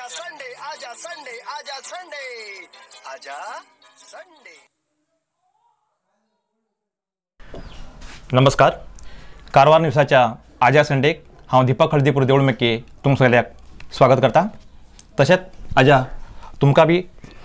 आजा संडे आजा संडे आजा संडे आजा संडे। नमस्कार, कारवार न्यूजाच्या आजा संडेक हांव दीपक हळदीपूर देवळ मेके तुमकां सगळ्याक स्वागत करता। तशेंच आजा तुमकां बी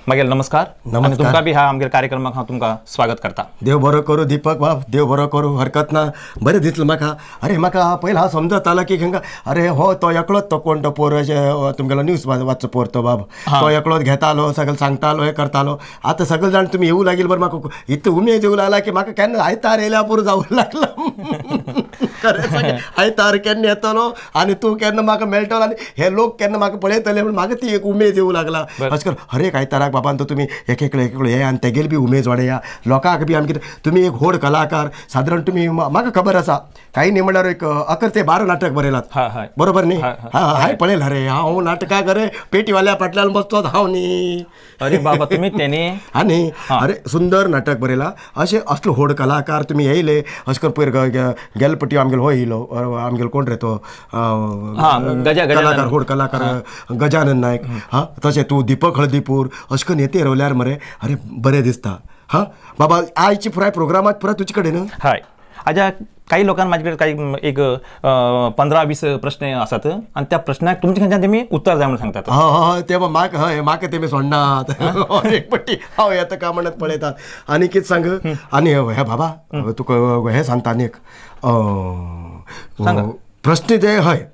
मागीर नमस्कार आनी तुमकां बी ह्या आमच्या कार्यक्रमाक हांव तुमकां स्वागत करता। देव बरो करूं दीपक बाब, देव बरो करूं, हरकत ना। बरें दिसलें म्हाका। अरे म्हाका पयलीं हांव समजतालो की हांगा अरे हो तो एकलोच तो कोण तो पोर अशें तुमगेलो न्यूज वाचचो पोर तो बाब, तो एकलोच घेतालो, सगळें सांगतालो, हें करतालो। आतां सगळे जाण तुमी येवूं लागील बरं, म्हाका इतलो उमेद येवं लागला की म्हाका केन्ना आयतार येयल्या पुरो जावं लागला। खरें सांग, आयतार केन्ना येतलो आनी तूं केन्ना म्हाका मेळटलो आनी हे लोक केन्ना म्हाका पळयतले म्हण म्हाका ती एक उमेद येवं लागला। अशें करून हर एक आयताराक बाबान तो तुमी एक एकलो हे आनी तेगेली बी उमेद वाडया, लोकांक बी आमी कितें तुमी एक व्हड कलाकार सादारण तुमी म्हाका खबर आसा काही न्ही म्हणल्यार एक 11 ते 12 नाटक बरयलात, बरोबर न्ही? हांवें पळयलां रे, हांव नाटकाक रे पेटीवाल्या फाटल्यान बसतो हांव न्ही। अरे बाबा तुम्ही तेनी आनी अरे सुंदर नाटक बरयलां। अशें असलो व्हड कलाकार तुमी येयले, अशें करून पयर गेल पटी आमगेलो हो येयलो, आमगेलो कोण रे तो कलाकार, व्हड कलाकार गजानन नायक। हां तशें तूं दीपक हळदीपूर अशें करून येते रोवल्यार मरे अरे बरें दिसता। हां बाबा आयची पुराय प्रोग्रामात पुराय तुजे कडेन हय आजा काही लोकांना माझ्याकडे काही एक 15-20 प्रश्न आसात आणि त्या प्रश्नाक तुमच्या खंयच्यान तेमी उत्तर जाय म्हणून सांगतात। हय तेव्हा म्हाका तेमी सोडनात। एक पट्टी हांव येता काय म्हणत पळयतात। आनी कितें सांग, आनी हे बाबा तुका हे सांगता आनी एक प्रश्न ते हय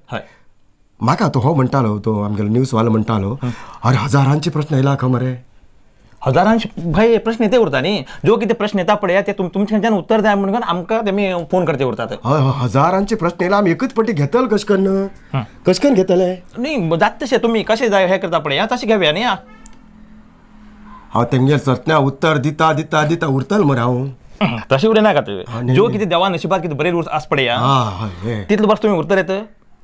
म्हाका तो हो म्हणटालो, तो आमगेलो न्यूजवालो म्हणटालो अरे हजारांचे प्रश्न येयला खंय मरे। हजारांचे भाई प्रश्न येते उरता न्ही, जो कितें प्रश्न येता पळय ते तुमच्या खंयच्यान उत्तर जाय म्हणून आमकां तेमी फोन करचे उरतात। हय हजारांचे प्रश्न येयला, आमी एकच पट्टी घेतले कशें करून घेतले न्ही जात तशें तुमी कशें जाय हे करता पळय तशें घेवया न्ही। हांव तेंगेर सत्या उत्तर दिता दिता दिता उरतलो मरे हांव। तशें उरय नाका तुवें, जो कितें देवा नशिबात कितें बरें आस पळय तितलो बस तुमी उत्तर येता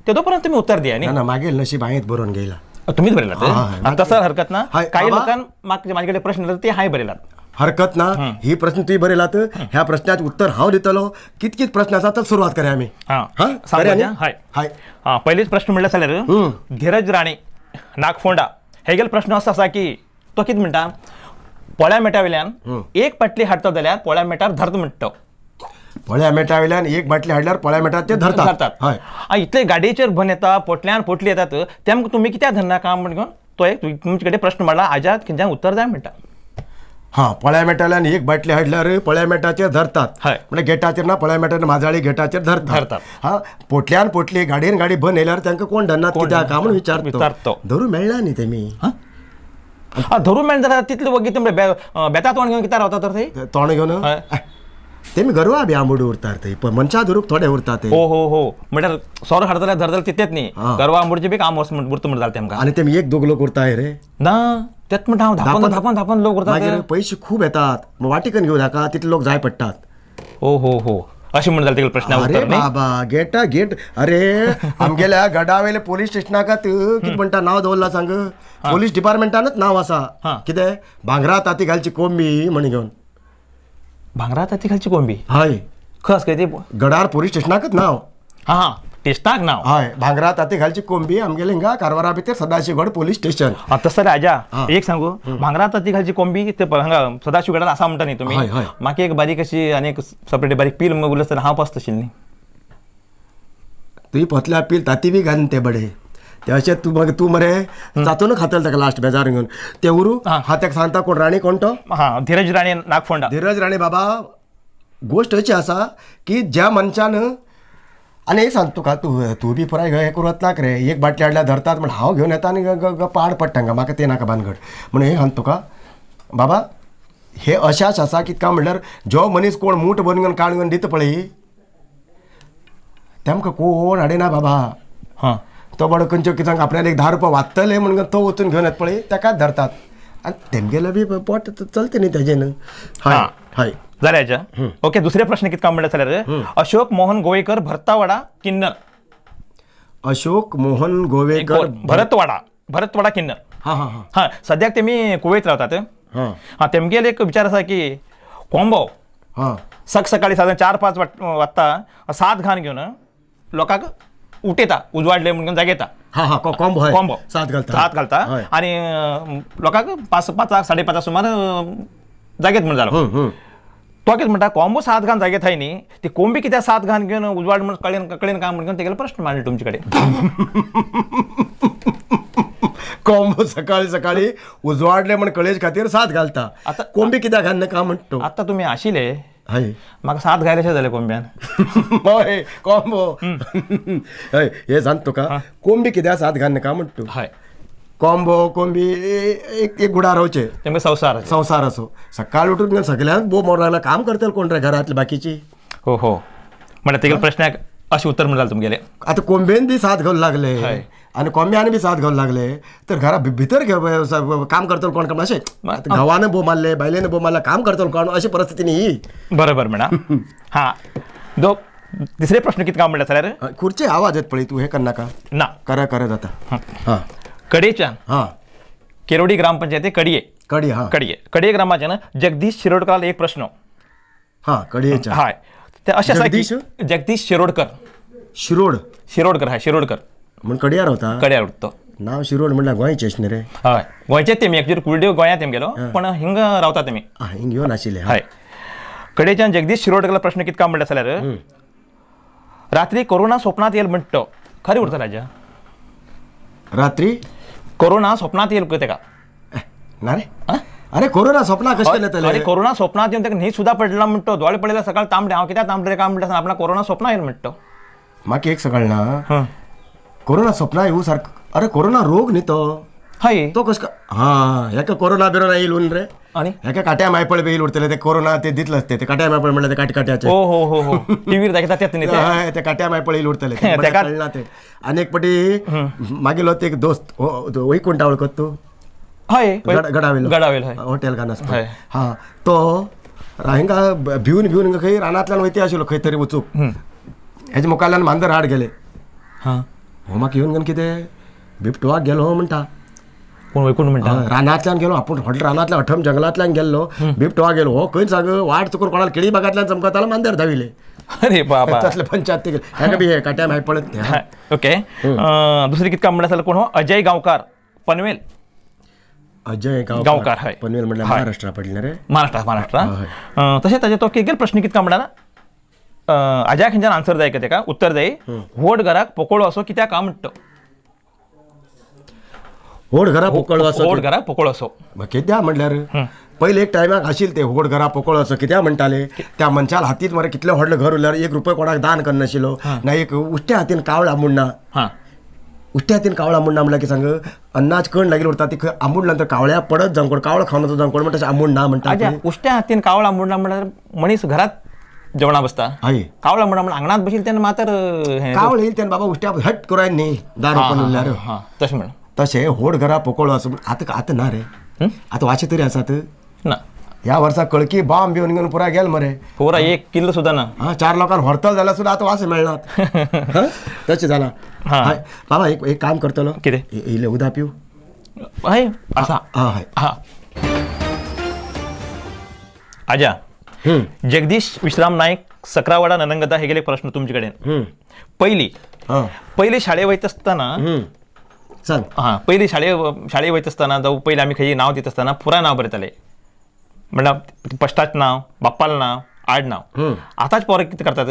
तेदो पर्यंत तुमी उत्तर दिया न्ही। ना मागीर नशीब हांवें बरोवन घेयला, तुम्हीच बरयलात तसं हरकत ना। काही लोकांना माझ्याकडे प्रश्न येतात ते हांवें बरयलात, हरकत ना। ही प्रश्न तुवें बरयलात, ह्या प्रश्नाचे उत्तर हांव दितलो। कित प्रश्न आसा तर सुरवात करया आमी। पयलीच प्रश्न म्हणल्यार जाल्यार धीरज राणे नागफोंडा हेगेलो प्रश्न असो आसा की तो कितें म्हणटा, पोळ्या मेटा वयल्यान एक पाटली हाडटा जाल्यार पोळ्या मेटार धरता म्हणटा तो। पोळ्या मेटा वयल्यान एक बाटली हाडल्यार पोळ्या मेटार ते धरतात। इतले गाडयेचेर भन येता, पोटल्यान पोटली येतात, तेमकां तुमी कित्याक धरनाका म्हणून तो एक तुमचे कडेन प्रश्न मारला, आजा खंयच्यान उत्तर जाय म्हणटा। हां पोळ्या मेटाल्यान एक बाटली हाडल्यार पोळ्या मेटाचेर धरतात, म्हणजे गेटाचेर ना पोळ्या मेटार माजाळी गेटाचेर धरतात। हां पोटल्यान पोटली गाडयेन गाडी बन येयल्यार तांकां कोण धरनात कित्याक काय म्हणून विचारता। धरूं मेळना न्ही तेमी। धरूं मेळना जाल्यार तितले वगीत तुमचे बेता तोंड घेवन कित्याक रावता तर थंय तोंड घेवन तेमी गरवा बी आंबोडी उरतात थंय, पण मनशा धरूक थोडे उरतात। हो म्हणल्यार सोरो हाडता जाल्यार धरताले तितलेच न्ही, गरवा आंबोडचे बी काम उरता म्हणटा तेमकां। आनी तेमी एक दोग लोक उरताय रे ना तेच म्हणटा हांव धापन लोक उरतात। मागीर पयशे खूब येतात, वाटिकन घेवन नाका तितले लोक जाय पडटात। हो अशें म्हणटा तेगेलो प्रश्न अरे बाबा गेटा गेट अरे आमगेल्या गडावयले पोलीस स्टेशनाक कितें म्हणटा नांव दवरला सांग, पोलीस डिपार्टमेंटानच नांव आसा कितें भांगरा ताती घालची कोंबी म्हण घेवन। भांगरा ताती घालची कोंबी? हय खस काय ते गडार पोलीस स्टेशनाकच नांव। हां स्टेशनाक नांव हय भांगरा ताती घालची कोंबी आमगेले हिंगा कारवारा भितर सदाशिवगड पोलीस स्टेशन। तसं राजा एक सांगू, भांगरा ताती घालची कोंबी ते हांगा सदाशिवगडात आसा म्हणटा न्ही तुमी, म्हाका एक बारीक अशी आनी एक सेपरेट बारीक पील उरल्यार हांव पस्त आशिल्ली न्ही। तुवें पतल्या पील ताती बी घालून ते बडे ते अशें तूं मरे जातून खातले ताका लास्ट बेजार घेवन ते उरू। हा ताका सांगता कोण राणी कोण तो? धीरज राणे नागफोंडा। धीरज राणे बाबा गोष्ट अशी आसा की ज्या मनशान आनी एक सांग तुका तूं बी पुराय हे करत नाक रे, एक बाटली हाडल्यार धरतात म्हण हांव घेवन येता आनी पाड पडटा हांगा, म्हाका ते नाका भानगड म्हण हे सांग तुका बाबा हे अशाच आसा कितें काय म्हणल्यार जो मनीस कोण मूठ भरून घेवन काण घेवन दिता पळय तेमकां कोण हाडिना बाबा। तो बडो खंयच्यो कितें सांग आपल्याला एक 10 रुपया वाचतले म्हणून तो वचून घेवन येता पळय ताकाच धरतात आनी तेमगेलो बी पोट चलता न्ही तेजेन। हय जाल्यार ओके दुसरे प्रश्न कितें काय म्हणल्यार जाल्यार अशोक मोहन गोवेकर भरतवाडा किन्नर। अशोक मोहन गोवेकर भरतवाडा किन्नर। हां सद्याक तेमी कुवेत रावतात। तेमगेले एक विचार आसा की कोंबो सकाळी साधारण 4-5 वाजता 7 घाण घेवन लोकांक उठयता उजवाडले म्हणून जागेता हा हा कॉम्बो हय कॉम्बो सात घालता सात घालता हय. आणि लोकांक 5 5:30 सुमार जागेत म्हण जालो तो कितें म्हणटा कॉम्बो 7 घान जागेत हाय न्ही ती कोंबी कित्याक 7 घान घेवन उजवाड म्हण कळेन काम म्हणून तेगेलो प्रश्न मांडले तुमचे कडेन कॉम्बो सकाळी उजवाडले म्हण कळेज खातीर सात घालता आता कोंबी कित्याक घालना का म्हणतो आता तुम्ही आशिले हय म्हाका 7 घायलेशे जाले कोंब्यान हय कॉम्बो हय हे सांग तुका कोंबी कित्याक सात घालना का म्हणतो हय कॉम्बो कोंबी एक गुडा रावचे तेमगे संवसार संसार असो सकाळ उठून सगळ्यांक बो मोरायला काम करतले कोण रे घरातली बाकीची हो हो म्हणल्यार तेगेले प्रश्नाक अशें उत्तर म्हणलें तुमगेले आता कोंबेन बी साथ घेवंक लागले हय. आणि कोंब्यान बी साथ घेवंक लागले तर घरा भितर काम करतलो कोण काम अशें गांवान बो मारले बायलेन बो मारले काम करतलो कोण अशी परिस्थिती न्ही बरोबर म्हणा हा तिसरे प्रश्न कितें काम म्हणल्यार जाल्यार खुर्चे आवाज येत पळय तूं हे करनाका ना करा जाता हा कडेच्यान हा केरोडी ग्रामपंचायती कडये कडये ग्रामाच्यान जगदीश शिरोडकर एक प्रश्न हा कडयेच्या हय ते अशें आसा की जगदीश? जगदीश शिरोडकर शिरोडकर हय शिरोडकर म्हण कड्यार रावता कड्यार उरतो नांव शिरोड म्हणल्यार गोंयचें न्ही रे हय गोंयचेच तेमी एक्चुअली कुलदेव गोंयांत तेम गेलो पण हिंग रावता तेमी हिंग घेवन आशिल्ले हय कडेच्यान जगदीश शिरोडकर प्रश्न कितें काम म्हणटा जाल्यार रात्री कोरोना स्वप्नात येयल म्हणटा तो खरें उरता राजा रात्री कोरोना स्वप्नात येईल तेका ना रे अरे कोरोना स्वप्ना कशें येतले अरे कोरोना स्वप्नात येऊन तेका न्ही सुद्धा पडला म्हणतो दोळे पडलेला सकाळ तांबडे हांव कित्याक तांबडे काम म्हणटा आपला कोरोना स्वप्ना येईल म्हणतो म्हाका एक सकाळ कोरोना स्वप्ना येऊ सारको अरे कोरोना रोग न्ही तो हय तो कस हा हेका कोरोना बिरोना येईल उन रे आणि हेका काट्या मायपळ बी येईल उरतले ते कोरोना ते दितले ते काट्या मायपळ म्हणले ते काट्याचे हो हो हो हो टीव्हीर दाखयतात तेच न्ही ते हय ते काट्या मायपळ येईल उरतले तेका- कळना ते आनी एक पाटी मागेलो ते एक दोस्त वैकुंठ वळखत तू हय गडावेलो हय हॉटेल गानास हय. हा तो हिंगा भिवन खंय रानांतल्यान वयते आशिल्लो खंय तरी वचूंक हेजे मुखारल्यान मांजर हाड गेले हा हो म्हाका येवन घेवन कितें बिबटवाक गेलो हो म्हणटा कोण वैकुंठ म्हणटा रानांतल्यान गेलो आपूण हॉटेल रानांतल्यान अठम जंगलांतल्यान गेल्लो बिबटवा गेलो हो खंय सांग वाट चुकून कोणाला केळी बागांतल्यान चमकतालो मांजर धाविले अरे बाबा तसले पंचायत ते गेले हेका बी हे काट्या मागीर पळत ते ओके दुसरी कितें काम म्हणटा जाल्यार कोण हो अजय गांवकार पनवेल अजय गांवकार, हय. पनवेल म्हणल्यार हय. महाराष्ट्रा पडले रे महाराष्ट्रा तशेंच ताजे तो केगेल प्रश्न कितें काम म्हणटा अजय खंयच्यान आन्सर जाय तेका उत्तर जाय व्हड घराक पोकोळो असो कित्याक काम म्हणटा व्हड घरा पोकळ असो व्हड घराक पोकोळो असो कित्या म्हणल्यार पहिले एक टायमाक आशिल्ले ते व्हड घरा पोकळ असो कित्या म्हणटाले त्या मनशाला हातीत मरे कितले व्हडले घर उरल्यार ₹1 कोणाक दान करनाशिल्लो ना एक उश्ट्या हातीन कावळा म्हणना हा उश्ट्या हातीन कावळा म्हणना म्हणल्यार कितें सांग अन्नाच कण लागील उरता ती खंय आंबूड नंतर कावळ्या पडत जावं कोण कावळो खावन जावं कोण म्हणटा आंबूड ना म्हणटा आजा उश्ट्या हातीन कावळा म्हणला म्हणल्यार मनीस घरात जेवणा बसता हय कावळा म्हणला आंगणात बशील तेन्ना मातर कावळ येईल तेन्ना बाबा उश्ट्या हट करायन न्ही दार ओपन उरल्यार तशें म्हण तशें व्हड घरा पोकळ असो आतां ना रे आतां वाचे तरी आसात ना ह्या वर्सा कळकी बाम बिवन घेवन पुराय गेल मरे पुरा 1 किल्लो सुद्धा ना हा 4 लोकांक व्हरतल जाल्यार सुद्दां आतां वास मेळनात तशें जाला हय बाबा एक काम करतलो कितें इल्लें उदक पिव हय आसा हय हा आजा जगदीश विश्राम नायक सकरावाडा ननंगदा हे गेले प्रश्न तुमचे कडेन पयली शाळे वयता आसतना सांग हा पयली शाळे वयता आसतना जावं पयलीं आमी खंय नांव दिता आसतना पुराय नांव बरयताले म्हणल्यार फस्टाच नांव बाप्पाल नांव आड नांव आतांच पोर कितें करतात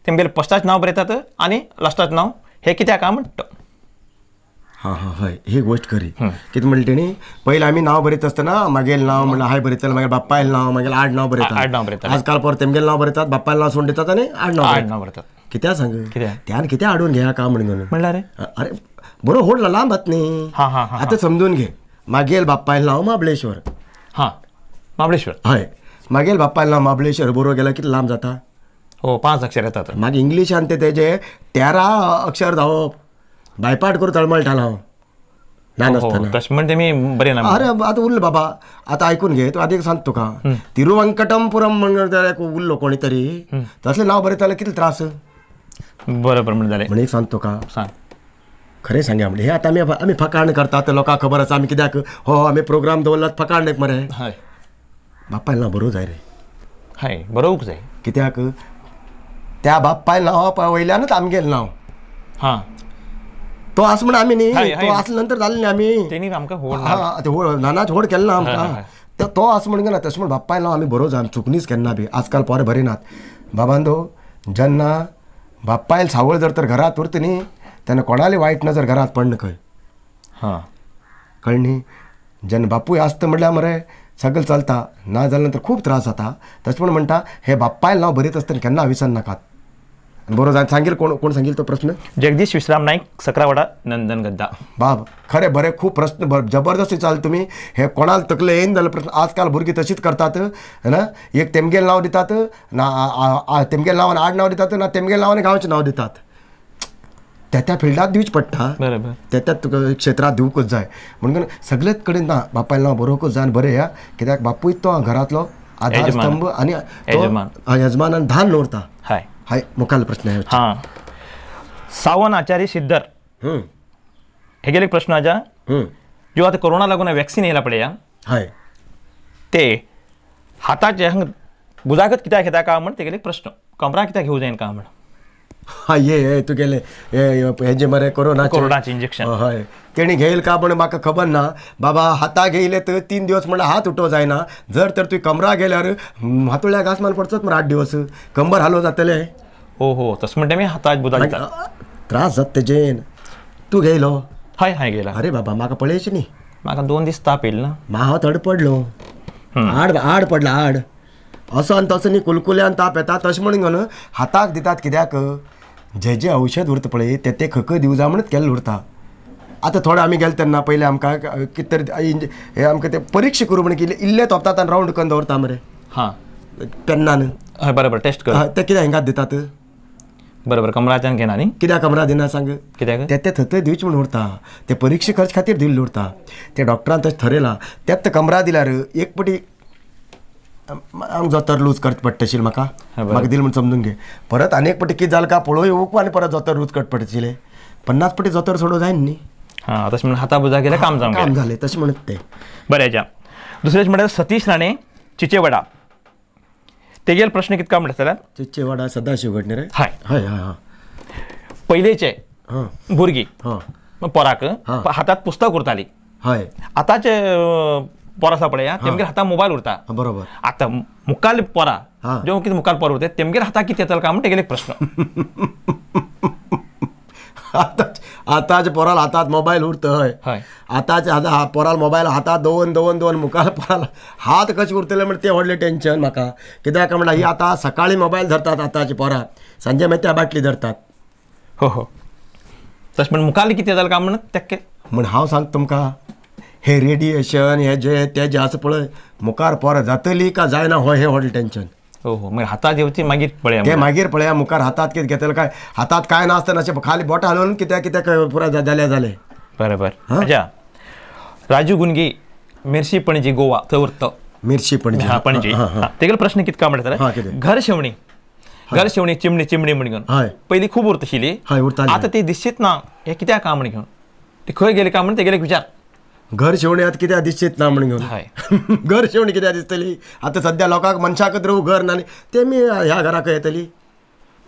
तेमगेले फस्टाच नांव बरयतात आनी लास्टाच नांव हे कित्याक काय म्हणटा हा हय ही गोश्ट खरी कितें म्हणलें तेणी पयलीं आमी नांव बरयता आसतना मागेल नांव म्हणल्यार हाय बरयताले मागीर बाप्पायल नांव मागीर आड नांव बरयतात आजकाल पोर तेमगेलें नांव बरयतात बाप्पायल नांव सोडून दितात आनी आड नांव बरयतात कित्याक सांग कित्याक त्यान कित्याक हाडून घेया काम म्हणून म्हणल्यार अरे बरो व्हडलो लांब जात न्ही आतां समजून घे मागेल बाप्पायल नांव महाबळेश्वर हा महाबळेश्वर हय मागेल बाप्पायल नांव महाबळेश्वर बरोबर गेल्यार कितलें लांब जाता हो 5 अक्षर येतात मागीर इंग्लिशान तेजे 13 अक्षर जावप बायपाट करून तळमळटा हांव ल्हान आसतना तशें म्हणटा तेमी बरें ना अरे आतां उरलो बाबा आतां आयकून घे तूं आदी सांग तुका तिरुवंकटमपुरम म्हणून उरलो कोणी तरी तसलें नांव बरयतालें कितले त्रास बरोबर म्हण जालें म्हण एक सांग तुका सांग खरें सांगया म्हणजे हे आतां आमी फकाण करतात लोकांक खबर आसा आमी कित्याक हो आमी प्रोग्राम दवरलात फकाण न्ही मरे हय बाप्पायल नांव बरोवं जाय रे हय बरोवंक जाय कित्याक त्या बाप्पायल नांवा वयल्यानूच आमगेलें नांव हा तो असं म्हण आम्ही हाय, न्ही हाय. तो असं नंतर जालें न्ही आमी तेणी आमकां होड हा ते नानाच व्हड केलें ना हय, आमकां हय. तो असं म्हण ना तशें म्हण बाप्पाय लाव आमी बरोवच आमी चुकनीच केन्ना बी आजकाल पोरे बरे नात बाबांदो जेन्ना बाप्पायल सावळ जर तर घरात उरता न्ही तेन्ना कोणाली वायट नजर घरात पडना खंय हां कळ्ळें न्ही जेन्ना बापूय आसता म्हणल्यार मरे सगळें चलता ना जाल्यार नंतर खूब त्रास जाता तशें म्हण म्हणटा हे बाप्पायल नांव बरीत आसतना केन्ना विसर नाकात बरोबर सांगेल कोण सांगेल तो प्रश्न जगदीश विश्राम नाईक सकरावाडा नंदन गद्दा बाब खरे बरे खूब प्रश्न जबरदस्ती चाल तुमी हे कोणाला तकले येईन जाल्यार प्रश्न आजकाल भुरगीं तशीच करतात ना एक तेमगेल नांव दितात ना तेमगेल नांवान आड नांव दितात ना तेमगेल नांवान गांवचें नांव दितात त्या फिल्डात दिवच पडटा बरोबर त्या तुका क्षेत्रात दिवकूच जाय म्हणून सगळेच कडेन ना बापायला नांव बरोवकूच जाय आनी बरें या कित्याक बापूय तो घरांतलो आधारस्तंभ आनी यजमान आनी धान उरता हाय हाय मुखाल प्रश्न आहे हां सावन आचार्य सिद्धर हे गेले प्रश्न आजा जो आता कोरोना लागून वॅक्सिन येयला पळय हाय ते हाताचे बुजागत कित्याक घेता काय म्हण ते गेले प्रश्न कमरा कित्याक घेऊ जायन का म्हण हा ये तू गेले हे जे मरे कोरोनाचे इंजेक्शन हय तेणी घेईल का पण म्हाका खबर ना बाबा हाता घेयले तर 3 दिवस म्हणल्यार हात उठो जायना जर तर तुवें कमरा गेल्यार हातुळ्या घासमान पडचोच मरे 8 दिवस कंबर हालो जातले हो तसं म्हणते मी हाताच बुजा त्रास जाता तेजेन तू घेयलो हाय हाय गेला अरे बाबा म्हाका पळयची न्ही म्हाका 2 दीस ताप येईल ना हांव थोडो पडलो आड पडला आड असो आनी तसो न्ही कुलकुल्यान ताप येता तशें म्हणून घेवन हाताक दितात कित्याक जे औषध उरता पळय ते खक दिवं जा म्हणून केल्लें उरता आतां थोडे आमी गेले तेन्ना पयलीं आमकां कितें तरी हे आमकां ते परीक्षा करूं म्हणून कितें इल्ले तोपतात आनी रावंड करून दवरता मरे हां पेन्नान हय बरोबर टेस्ट कर ते कित्याक हिंगात दितात बरोबर कमराच्यान घेना न्ही कित्याक कमरा दिना सांग कित्याक ते थंय दिवचे म्हणून उरता ते परीक्षा खर्च खातीर दिल्ले उरता ते डॉक्टरान तशें ठरयलां तेच कमरा दिल्यार एक पटी आमकां जोतर लूज करचें पडटशील म्हाका दिल म्हण समजून घे परत आनी एक पटी कितें जालें काय पळोवं येवूंक आनी परत जोतर लूज करचें पडटशिलें 50 पटी जोतर सोडूं जायना न्ही हां तशें म्हणून हाता बुजा गेल्यार काम जावंक काम जालें तशें म्हणत ते बरें हेच्या दुसरेच म्हणल्यार सतीश राणे चिचेवाडा तेगेल प्रश्न कितका म्हणटा जाल्यार चिचेवाडा सदाशिव घडणे रे हय हय हय हय पयलेचे हां भुरगीं हां पोराक हातात पुस्तक उरताली हय आतांचे पोर आसा पळय तेमगेर हातांत मोबायल उरता बरोबर आतां मुखाल पोरा जेव कितें मुखाल पोर उरता तेमगेर हातांत कितें येतलें काय म्हण तेगेले प्रश्न आतांच्या पोराल हातात मोबायल उरता हय आतांच्या पोराल मोबायल हातात दवरून मुखार पोराल हात कशे उरतले म्हणजे ते व्हडलें टेन्शन म्हाका कित्याक म्हणल्यार ही आतां सकाळीं मोबायल धरतात आतांची पोरां सांजे मागीर त्या बाटली धरतात हो तशें म्हण मुखाल कितें येतलें काय म्हण तेक म्हण हांव सांगता तुमकां हे रेडिएशन हे जे आसा पळय मुखार पोरां जातली का जायना हो हे व्हडलें टेन्शन हो मागीर हातांत येवची मागीर पळया ते मागीर पळया मुखार हातात कितें घेतलें काय हातात काय नासतना अशें खाली बोटां हालोवन कित्याक पुरा जालें बरोबर अच्छा राजू गुंगी मिर्शी पणजी गोवा थंय उरता मिर्शी पणजी पणजी तेगेलो प्रश्न कितका म्हणटा घर शेवणी चिमणी म्हण घेवन पयलीं खूब उरतशिली आतां ती दिसचीत ना हे कित्याक काय म्हण घेवन ती खंय गेली काय म्हण तेगेले विचार घर शेवणी आतां कित्याक दिसचीत ना म्हण घेवन घर शेवणी कित्याक दिसतली आतां सद्या लोकांक मनशाकच रावू घर ना तेमी ह्या घराक येतली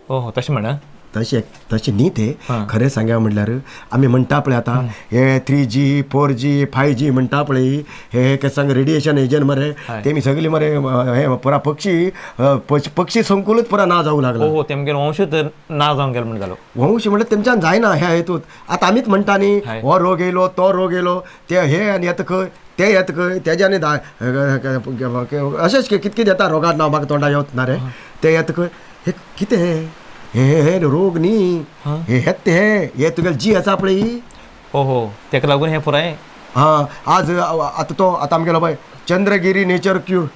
हो तशें म्हण तशें न्ही ते खरें सांगया म्हणल्यार आमी म्हणटा पळय आतां हे 3G 4G 5G म्हणटा पळय हे कशें सांग रेडिएशन एजंट मरे तेमी सगळीं मरे हे पुरा पक्षी संकुलूच पुरा ना जावंक लागलो हो तेमगेर वंशूच ना जावंक गेलो म्हण जालो वंश म्हणल्यार तेमच्यान जायना ह्या हेतूंत आतां आमीच म्हणटा न्ही हो रोग येयलो तो रोग येयलो ते हे आनी येता खंय ते येता खंय तेज्यानी अशेंच कितकें येता रोगान नांव म्हाका तोंडा येवच ना रे ते येता खंय हे कितें हे रोग न्ही हे तुगेले जी आसा पळय हो तेका लागून हे पुराय आज आतां आमगेलो पळय चंद्रगिरी नेचर क्यूर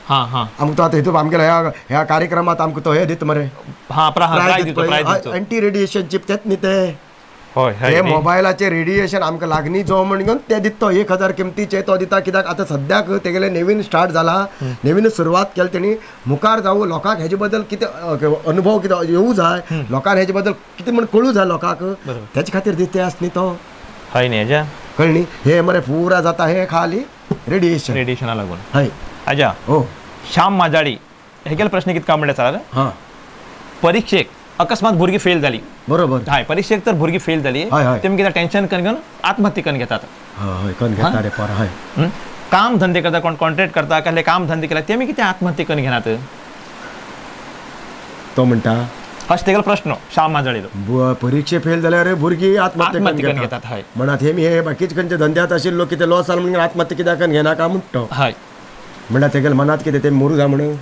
आमकां तो आतां हितून आमगेल्या ह्या कार्यक्रमांत आमकां तो हे दिता मरे एंटी रेडिएशन चिप तेच न्ही ते हे मोबायलाचे रेडिएशन आमकां लागणी जो म्हण घेवन ते दिता तो 1000 किमतीचे तो दिता कित्याक आतां सद्याक तेगेले नवीन स्टार्ट जाला नवीन सुरवात केली तेणी मुखार जावं लोकांक हेजे बद्दल कितें अनुभव कितें येवूं जाय लोकांक हेजे बद्दल कितें म्हण कळूं जाय लोकांक तेचे खातीर दिता आस न्ही तो हय न्ही हेज्या कळ्ळी हे मरे पुरा जाता हे खाली रेडिएशना लागून हय आजा हो श्याम माजाळी हे गेले प्रश्न कितका म्हणले सर हां परीक्षेक अकस्मात भुरगी फेल झाली बरोबर हाय परीक्षेक तर भुरगी फेल झाली हय, हय. ते कितें टेन्शन करून घेऊन आत्महत्या करून घेतात हय करून घेता रे पर हय काम धंदे करता कोण कॉन्ट्रॅक्ट करता कसले काम धंदे केला ते किती आत्महत्या करून घेणार तो म्हणटा अशें तेगेलो प्रश्न श्याम मांजळेलो परीक्षे फेल जाल्यार भुरगी आत्महत्या आत्महत्या करून करून घेतात घेतात हय म्हणत हे बाकीचे खंयचे धंद्यात आशिल्लो कितें लॉस जालो म्हणून आत्महत्या कित्याक करून घेना काय म्हणटा हय म्हणल्यार तेगेले मनात कितें ते मरू जा म्हणून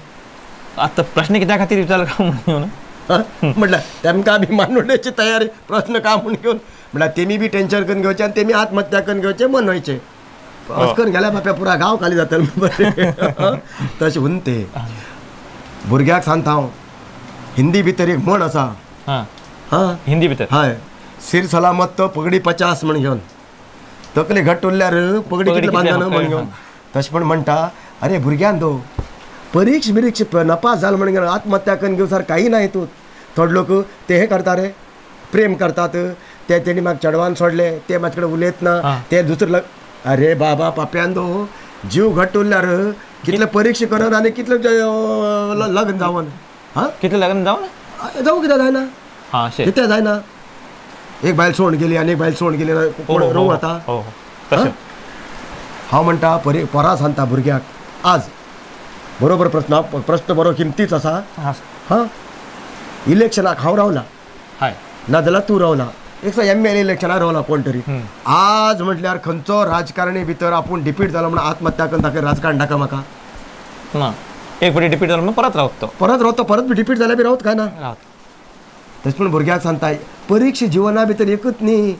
आता प्रश्न कित्या खातीर विचारला काय म्हणून म्हटलं तेमकां बी मानवण्याची तयारी प्रश्न का म्हणून घेऊन म्हटल्यार तेमी बी टेन्शन करून घेवचे आनी तेमी आत्महत्या करून घेवचे मनवायचे असं करून गेल्या बाप्या पुरा गांव खाली जातलो तशें उरन ते भुरग्याक सांगता हांव हिंदी भितर एक म्हण आसा हां हा हिंदी भितर हय सिर सलामत तो पगडी 50 म्हण घेवन तकले घट्ट उरल्यार पगडी कितले बांदना म्हण घेवन तशें पण म्हणटा अरे भुरग्यान दो परीक्ष नपास जालो म्हण घेवन आत्महत्या करून घेवन सर काही ना हितून थोडे लोक ते हे करता रे प्रेम करतात ते तेणी म्हाका चेडवान सोडले ते म्हाजे कडेन उलयत ना ते दुसरे अरे बाबा पाप्यान दो जीव घट्ट उरल्यार कितले परीक्षा करून आनी कितले लग्न जावन हा कितले लग्न जावन जाऊ कितें जायना हां शे कितें जायना एक बायल सोड गेली आनी एक बायल सोड गेली रोव आता हो तशें हांव म्हणटा परां सांगता भुरग्याक आज बरोबर प्रश्न बरो किमतीच आसा हां इलेक्शनाक हांव रावला हाय नाजाल्यार तूं रावला एक MLA इलेक्शनाक रावला कोण तरी आज म्हटल्यार खंयचो राजकारणी भितर आपूण डिफीट जालो म्हणून आत्महत्या करून ताका राजकारण नाका म्हाका ना एक फावटी डिपीट जालो परत रावतो परत रावता परत बी डिफीट जाल्यार बी रावत काय ना तशें पूण भुरग्याक सांगता परीक्षा जिवना भितर एकूच न्ही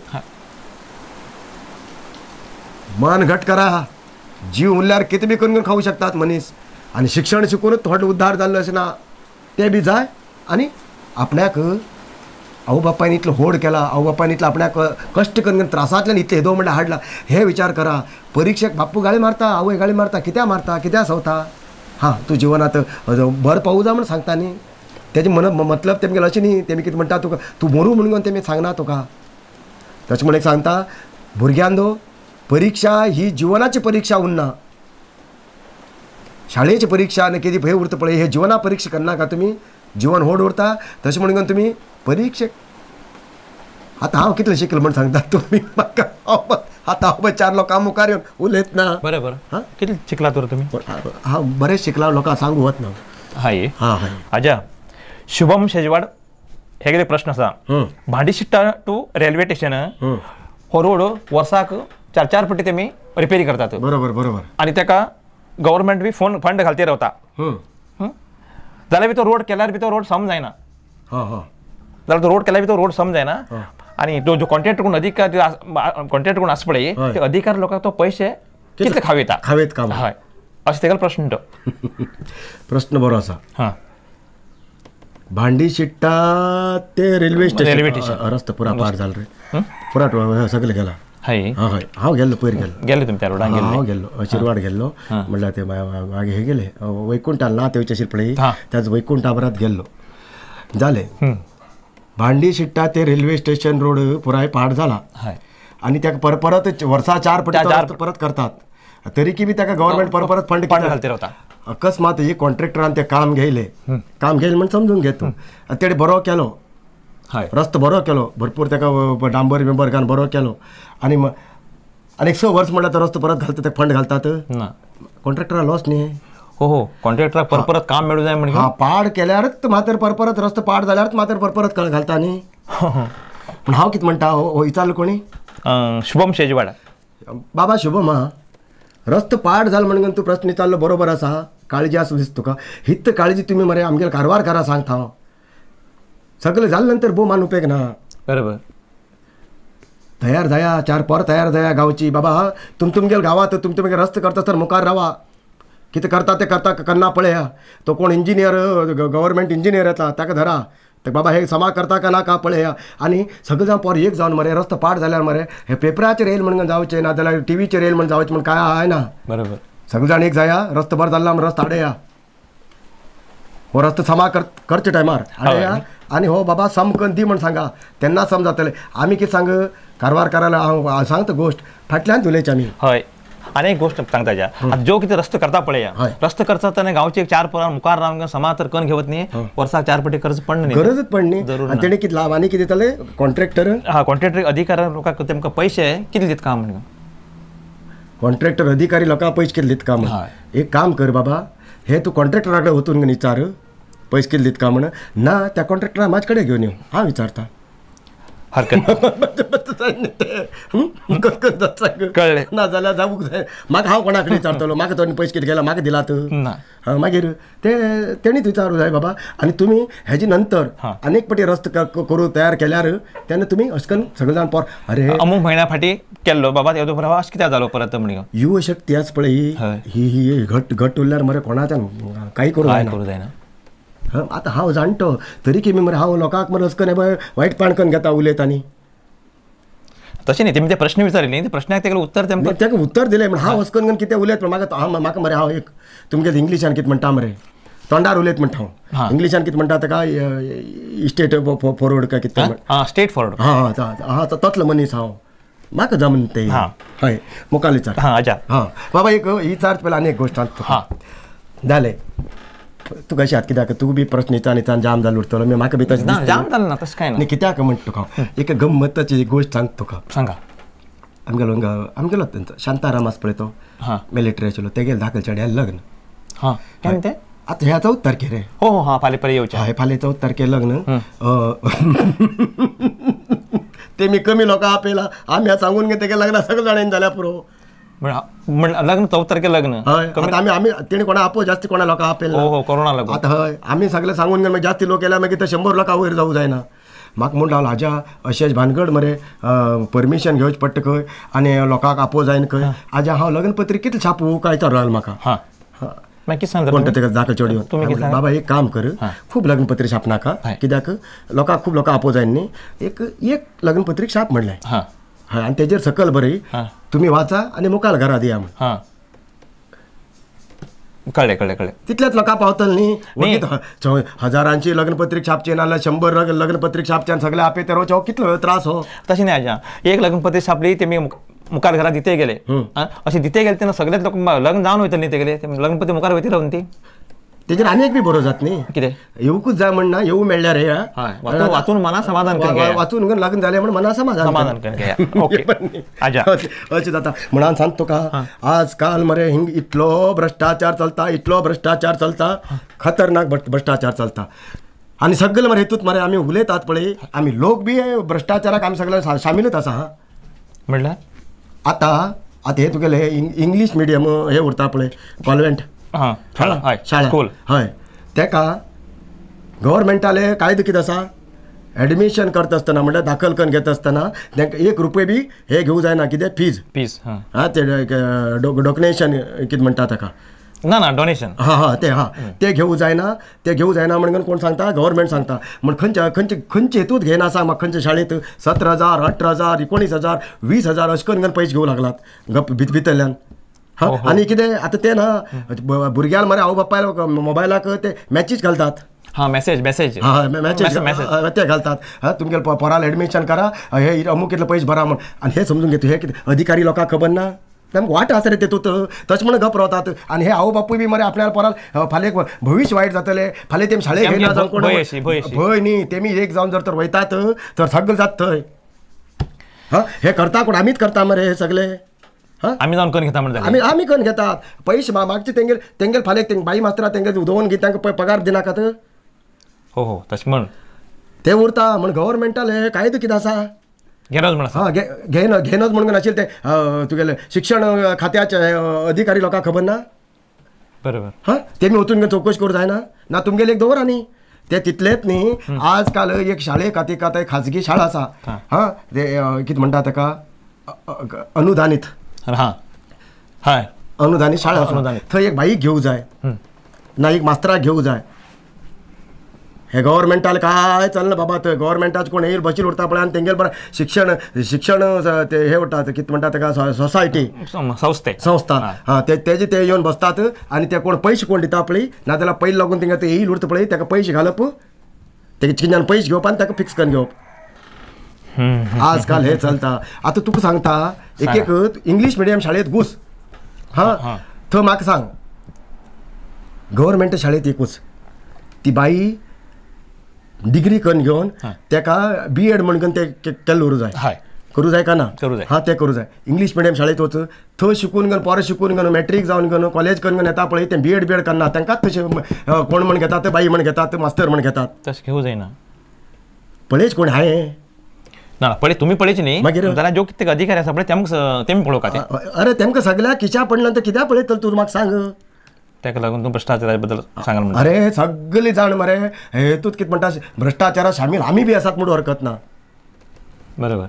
मन घट करा जीव उरल्यार कितें बी करून खावू शकतात मनीस आनी शिक्षण शिकूनच थोडे उद्धार जाल्लो अशें ना ते बी जाय आनी आपल्याक आवय बापायन इतलो होड केला आवय बापायन इतलो आपल्याक कश्ट करून त्रासांतल्यान इतले येदो म्हणल्यार हाडला हे विचार करा परीक्षेक बापूय गाळी मारता आवय गाळी मारता कित्याक सवता हां तूं जिवनात भर पावू जा म्हण सांगता न्ही तेजे मतलब तेमगेलो अशें न्ही तेमी कितें म्हणटा तुका तूं मरू म्हणून तेमी सांगना तुका तशें म्हण एक सांगता भुरग्यान दो परीक्षा ही जिवनाची परीक्षा उरना शाळेची परीक्षा आनी कितें भंय उरता पळय हे जिवना परीक्षा करनाका तुमी जीवन होड उरता तशें म्हणून तुमी परीक्षेक आतां हांव कितलें शिकलो म्हण सांगता तुमी म्हाका आतां हांव चार लोकां मुखार येवन उलयत ना बरोबर हां कितले शिकला तर तुमी हांव बरेंच शिकला लोकांक सांगू वत ना हाय हां हय आजा शुभम शेजवाड हे कितें प्रश्न आसा भांडीशिट्टा टू रेल्वे स्टेशन हो रोड वर्साक 4 फावटी तेमी रिपेरी करतात बरोबर आनी ताका गव्हर्मेंट बी फंड घालते रावता जाल्यार बी तो रोड केल्यार बी तो रोड सम जायना जाल्यार तो रोड केल्यार बी तो रोड सम जायना आनी जो कॉन्ट्रॅक्टर कोण कॉन्ट्रॅक्टर कोण आसा पळय ते अधिकार लोकांक तो पयशे कितले खावेत काम हय अशें तेगेलो प्रश्न तो प्रश्न बरो आसा हां भांडी शिट्टा ते रेल्वे स्टेशन रस्तो पुरा पार जाल रे पुरा सगळे गेला हय हय हांव गेल्लो पयर गेले तुमी त्या रोडान हांव गेल्लो शिरवाड गेल्लो म्हणल्यार ते मागीर हे गेले वैकुंठाल ना ते वयचे पळय त्याच वैकुंठा बरात गेल्लो जाले भांडी शिट्टा ते रेल्वे स्टेशन रोड पुराय पाड जाला आनी ताका परत वर्सा 4 फावटी परत करतात तरी की बी ताका गव्हर्मेंट परत फंड घालते रावता अकस्मात ही कॉन्ट्रॅक्टरान ते काम घेयले म्हण समजून घे तूं तेणे बरो केलो रस्तो बरो केलो भरपूर ताका डांबर बिंबर घालून बरो केलो आनी आनी 6 वर्स म्हणल्यार तो रस्तो परत घालता ताका फंड घालतात कॉन्ट्रॅक्टरा लॉस न्ही हो कॉन्ट्रॅक्टराक परत काम मेळूं जाय म्हणजे हां पाड केल्यारच मातर परत रस्तो पाड जाल्यारच मातर परत घालता न्ही पूण हांव कितें म्हणटा हो विचारलो कोणी शुभम शेजवाड बाबा शुभम रस्तो पाड जालो म्हणून तूं प्रश्न विचारलो बरोबर आसा काळजी आसा दिसता तुका हित काळजी तुमी मरे आमगेलो कारवार करा सांगता हांव सगळें जालें नंतर भोव मान उपेग ना बरोबर तयार जाया 4 पोर तयार जाया गांवची बाबा तुमगेल गांवांत तुमगे रस्तो करता तर मुखार रावा कितें करता ते करता करना पळया तो कोण इंजिनियर गव्हर्मेंट इंजिनियर येता ताका धरा ते बाबा हे समा करता का नाका पळया आनी सगळे जावन पोर एक जावन मरे रस्तो पाड जाल्यार मरे हे पेपराचेर येयल म्हणून जावचें ना जाल्यार टीव्हीचेर येयल म्हणून जावचें म्हण काय आय ना बरोबर सगळे जाण एक जाया रस्तो बरो जाल्ला म्हण रस्तो हाडया हो रस्तो समा करचे टायमार हाडया आनी हो बाबा सम करून दी म्हण सांगा तेन्ना सम जातलें आमी कितें सांग कारवार करायला हांव सांगता गोश्ट फाटल्यान उलयचे आमी हय आणि एक गोष्ट सांगता ज्या आता जो किती रस्ते करता पळे हय. रस्ते करता तर गावचे एक 4 पोरां मुखार रावन समाज तर कण घेवत नाही वर्साक 4 पटी कर्ज पडणं नाही गरजच पडली जरूर आणि तेणे किती लाभ आणि किती दिताले कॉन्ट्रॅक्टर हा कॉन्ट्रॅक्टर अधिकार लोकांक तेमकां पैसे कितले दित काम म्हणून कॉन्ट्रॅक्टर अधिकारी लोकांक पयशे कितले दित का म्हण हय. एक काम कर बाबा हे तू कॉन्ट्रॅक्टराकडे वचून विचार पयशे कितले दित का म्हण ना त्या कॉन्ट्रॅक्टरा माझ्या कडेन घेवन येऊ हांव विचारता हरकत कळ्ळें. ना जाल्यार जावूंक जाय म्हाका हांव कोणा कडेन विचारतलो म्हाका तो पयशे कितें गेला म्हाका दिलात ना मागीर ते तेणीच विचारूं जाय बाबा आनी तुमी हेजे नंतर हा. अनेक पटी रस्तो करून तयार केल्यार तेन्ना तुमी अशें करून सगळे जाण अरे अमूक म्हयन्या फाटी केल्लो बाबा येदो बरोबर अशें कित्याक जालो परत म्हणून युव शक्ती आस पळय हय. ही घट उरल्यार मरे कोणाच्यान काही करूं काय जायना करूं जायना आतां हांव जाणटो तरी की मरे हांव लोकांक मरे अशें करून वायटपण करून घेता उलयतानी तशें न्ही तेमी ते प्रश्न विचारले ते प्रश्नाक तेका उत्तर तेमकां ताका उत्तर दिलें म्हण हांव अशें करून कितें उलयत म्हाका मरे हांव एक तुमगे इंग्लिशान कितें म्हणटा मरे तोंडार उलयत म्हणटा हा. हांव इंग्लिशान कितें म्हणटा ताका स्टेट फॉरवर्ड काय कितें हां स्टेट फॉरवर्ड हां तसलो मनीस हांव म्हाका जमन ते हा. हय मुखार विचार हां अच्छा हां बाबा एक विचारत पयलीं आनी एक गोश्ट सांगता हां जालें तूं कशें आसा कित्याक तूं बी प्रश्न विचार जाम जालो उरतलो म्हाका बी तशें ना दिसता. जाम जालें ना तशें काय ना आनी कित्याक म्हणटा तुका हांव एक गंमताची एक गोश्ट सांगता तुका सांगा आमगेलो तेंचो शांताराम आसा पळय तो हां मिलिटरी आशिल्लो तेगेले धाकलचेड्या लग्न हां काय ते आतां ह्या 14 तारखेर रे हो हो हां फाल्यां येवचें हय फाल्यां 14 तारखेर लग्न तेमी कमी लोकां आपयला आमी सांगून घे तेगे लग्न सगळे जाणांनी जाल्या पुरो म्हण लग्न 14 तारखेर लग्न हय आतां आमी तेणी कोणा आपो जास्ती कोणा लोकां आपयला हो हो कोरोना लागून आतां हय आमी सगळे सांगून घे मागीर जास्ती लोक येयला मागीर ते 100 लोकां वयर जावं जायना म्हाका म्हणटा हाज्या अशेंच भानगड मरे परमिशन घेवचें पडटा खंय आनी लोकांक आपो जायना खंय हाज्या हांव लग्न पत्रिक कितले छापू काय विचारलो म्हाका हां मागीर कितें सांगता कोणता तेका दाखल चेडयो तुम्ही कितें बाबा एक काम कर खूब लग्नपत्री छाप नाका हय. कित्याक लोकांक खूब लोकां आपो जायना न्ही एक लग्नपत्रीक छाप म्हणलें हां हय आनी तेजेर सकल बरय हां तुमी वाचा आनी मुखार घरा दिया म्हण हां कळ्ळें कळ्ळें कळ्ळें तितलेच लोकां पावतले न्ही हजारांची लग्नपत्रीक छापचे नाल्यार 100 लग्नपत्रीक छापच्यान सगळे आपे ते रोवचे कितलो त्रास हो तशें न्ही आजा एक लग्न पत्री छापली तेमी मुखार घरा दिते गेले अशें दिते गेले तेन्ना सगळेच लोक लग्न जावन वयतले न्ही तेगेले लग्न पत्री मुखार वयतली रावन ती तेजेर आनी एक बी बरो जात न्ही कितें येवकूच जाय म्हणना येवू मेळ्ळ्यार हे वाचून मना समाधान करून घेया वाचून लग्न जालें म्हण मना समाधान करून घेया ओके आजा अशें जाता म्हणून सांगता तुका आज काल मरे हिंग इतलो भ्रष्टाचार चलता खतरनाक भ्रष्टाचार चलता आनी सगळे मरे हेतूत मरे आमी उलयतात पळय आमी लोक बी भ्रष्टाचाराक आमी सगळे शामिलूच आसा हा म्हणल्यार आतां हे तुगेले इंग्लीश मिडियम हे उरता पळय कॉन्व्हेंट हां हय शाळा स्कूल हय तेका गव्हर्मेंटाले कायदो कितें आसा एडमिशन करता आसतना म्हणल्यार दाखल करून घेता आसतना तांकां 1 रुपया बी हे घेवं जायना कितें फीज हां ते डोनेशन कितें म्हणटा ताका ना डोनेशन ते घेवं जायना म्हणून कोण सांगता गव्हर्मेंट सांगता म्हण खंयचे हेतूत घेयना सांग म्हाका खंयच्या शाळेंत 17,000 18,000 19,000 20,000 अशें करून पयशे घेवं लागलात भितरल्यान हां आनी कितें आतां ते ना भुरग्यांक मरे आवय बापाय मोबायलाक ते मॅचीस घालतात हां मेसेज मॅचेस ते घालतात तुमगे पोराल एडमिशन करा हे अमूक कितले पयशे भरा म्हण आनी हे समजून घेता हे कितें अधिकारी लोकांक खबर ना तेमकां वाट आसा रे तेतूत तशें म्हणून गप रावतात आनी हे आवय बापूय बी मरे आपल्या पोराल फाल्यां भविश्य वायट जातले फाल्यां तेमी शाळेक घेयना जावन कोण भंय न्ही तेमी एक जावन जर तर वयतात तर सगळे जात थंय हां हे करता कोण आमीच करता मरे हे सगळे आमी जावन करून घेता म्हणटा आमी करून घेतात पयशे मागचे तेंगेल फाल्यां बाई मास्टरा तेंगे उदोवन घे तांकां पगार दिनाकात हो तशें म्हण ते उरता म्हण गव्हर्मेंटाले कायदो कितें आसा घेनोच म्हण हां घेनोच म्हणून नाशिल्ले ते तुगेले शिक्षण खात्याचे अधिकारी लोकांक खबर ना बरोबर हां तेमी वचून चवकशी करूं जायना ना तुमगेले एक दवरा न्ही ते तितलेच न्ही आज काल एक शाळे खातीर खाजगी शाळा आसा हां ते कितें म्हणटा ताका अनुदानीत हां हय अनुदानीत शाळा आसा थंय एक बाईक घेवं जाय ना एक मास्तराक घेवं जाय हे गव्हर्मेंटाल काय चलना बाबा थंय गव्हर्मेंटाचे कोण येईल बशीर उरता पळय आनी तेंगेल बरें शिक्षण ते हे उरता कितें म्हणटा ताका सोसायटी संस्था हां तेजे ते येवन बसतात आनी ते कोण पयशे कोण दिता पळय नाजाल्यार पयलीं लागून तेंगे ते येईल उरता पळय ताका पयशे घालप तेगे चिन्यान पयशे घेवप आनी ताका फिक्स करून घेवप आज काल हे चलता आतां तुका सांगता एक इंग्लीश मिडियम शाळेंत घुस हा थंय म्हाका सांग गव्हर्मेंट शाळेंत एकूच ती बाई डिग्री करून घेवन तेका BEd म्हणून ते केल्लो उरूं जाय हय करूं जाय का ना करूं जाय. हा ते करूं जाय. इंग्लीश मिडियम शाळेंत वच थंय शिकून घेवन पोरां शिकून घेवन मॅट्रीक जावन घेवन कॉलेज करून घेवन येता पळय ते BEd करना तांकांच तशें कोण म्हण घेतात बाई म्हण घेतात मास्तर म्हण घेतात तशें घेवं जायना पळयच कोण हांवें ना पळय तुमी पळयची न्ही मागीर? जाल्यार जो कितें अधिकारी आसा पळय तेमी पळोवका ते अरे तेमकां सगळ्या खिच्या पडलं तर कित्याक पळयतलो तूं म्हाका सांग. ताका लागून तूं भ्रश्टाचारा बद्दल सांगन म्हणटा अरे सगळी जाण मरे हेतूत कितें म्हणटा भ्रश्टाचारात शामील आमी बी आसात म्हणून हरकत ना. बरोबर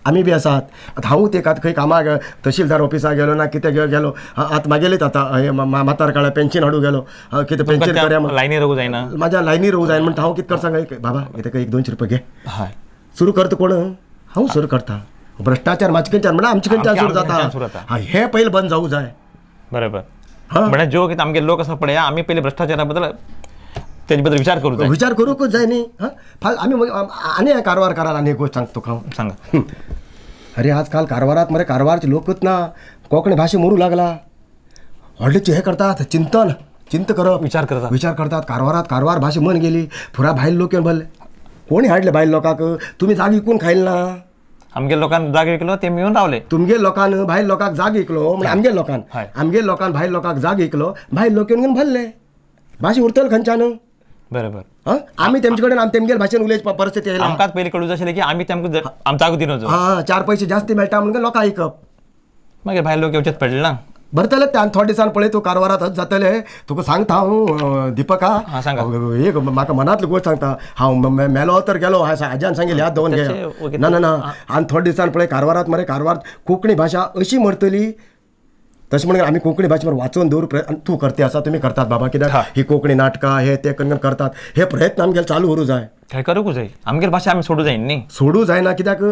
आमी बी आसात. आतां हांव ते खंय कामाक तहसीलदार ऑफिसाक गेलो ना कितें गेलो आतां म्हागेलीच आतां म्हातार काळा पेन्शन हाडूंक गेलो कितें पेन्शन करया लायनी रावूं जायना म्हाज्या लायनी रोवू जाय म्हणटा हांव कितें कर सांग बाबा कितें 1-200 रुपया घे हय सुरू करता कोण हांव सुरू करता. भ्रश्टाचार म्हाजे खंयच्यान म्हणल्यार आमचे खंयच्यान सुरू जाता हा हे पयलीं बंद जावूं जाय. बरोबर म्हणजे जो कितें आमगे लोक आसा पळय आमी पयलीं भ्रश्टाचारा बद्दल तेजे बद्दल विचार करूं जाय. विचार करूंकूच जाय न्ही. आमी आनी कारवार करार आनी एक गोश्ट सांगता तुका हांव सांगा अरे आजकाल कारवारात मरे कारवारचे लोकच ना कोंकणी भाशे मरू लागला. व्हडलेचे हे करतात चिंत करप विचार करतात कारवारात कारवार भाशा मन गेली पुरा भायल लोक येवन भरले. कोणी हाडले भायल लोकांक तुमी जाग विकून खायला ना. आमगे लोकांक जाग विकलो ते येवन रावले. तुमगे लोकांन भायल लोकांक जाग विकलो म्हणजे आमगे लोकांन भायल लोकांक जाग विकलो भायल लोक येवन भरले. भाशा उरतले खंयच्यान बरोबर आमी तेमचे कडेन तेमगेर भाशेन उलयची परिस्थिती येयला. आमकांच पयलीं कळूं जाय आशिल्लें की आमी तेमकां जागो दिनोचो 4 पयशे जास्त मेळटा म्हणून लोकां आयकप मागीर भायर लोक येवचेच पडले ना. भरतले ते थोडे दिसान पळय तूं कारवारात जातले तुका सांगता हांव दीपका एक म्हाका मनांतली गोश्ट सांगता हांव मेलो तर गेलो आज्यान सांगेल याद दवरून घे ना आनी थोडे दिसान पळय कारवारात मरे कारवार कोंकणी भाशा अशी मरतली तशें म्हणून आमी कोंकणी भाशा मरे वाचून दवरूं तूं करते आसा तुमी करतात बाबा कित्याक ही कोंकणी नाटकां हे ते करून करतात हे प्रयत्न आमगेले चालू उरूं जाय. काय करूंक जाय आमगेर भाशा आमी सोडूं जायना न्ही. सोडूं जायना कित्याक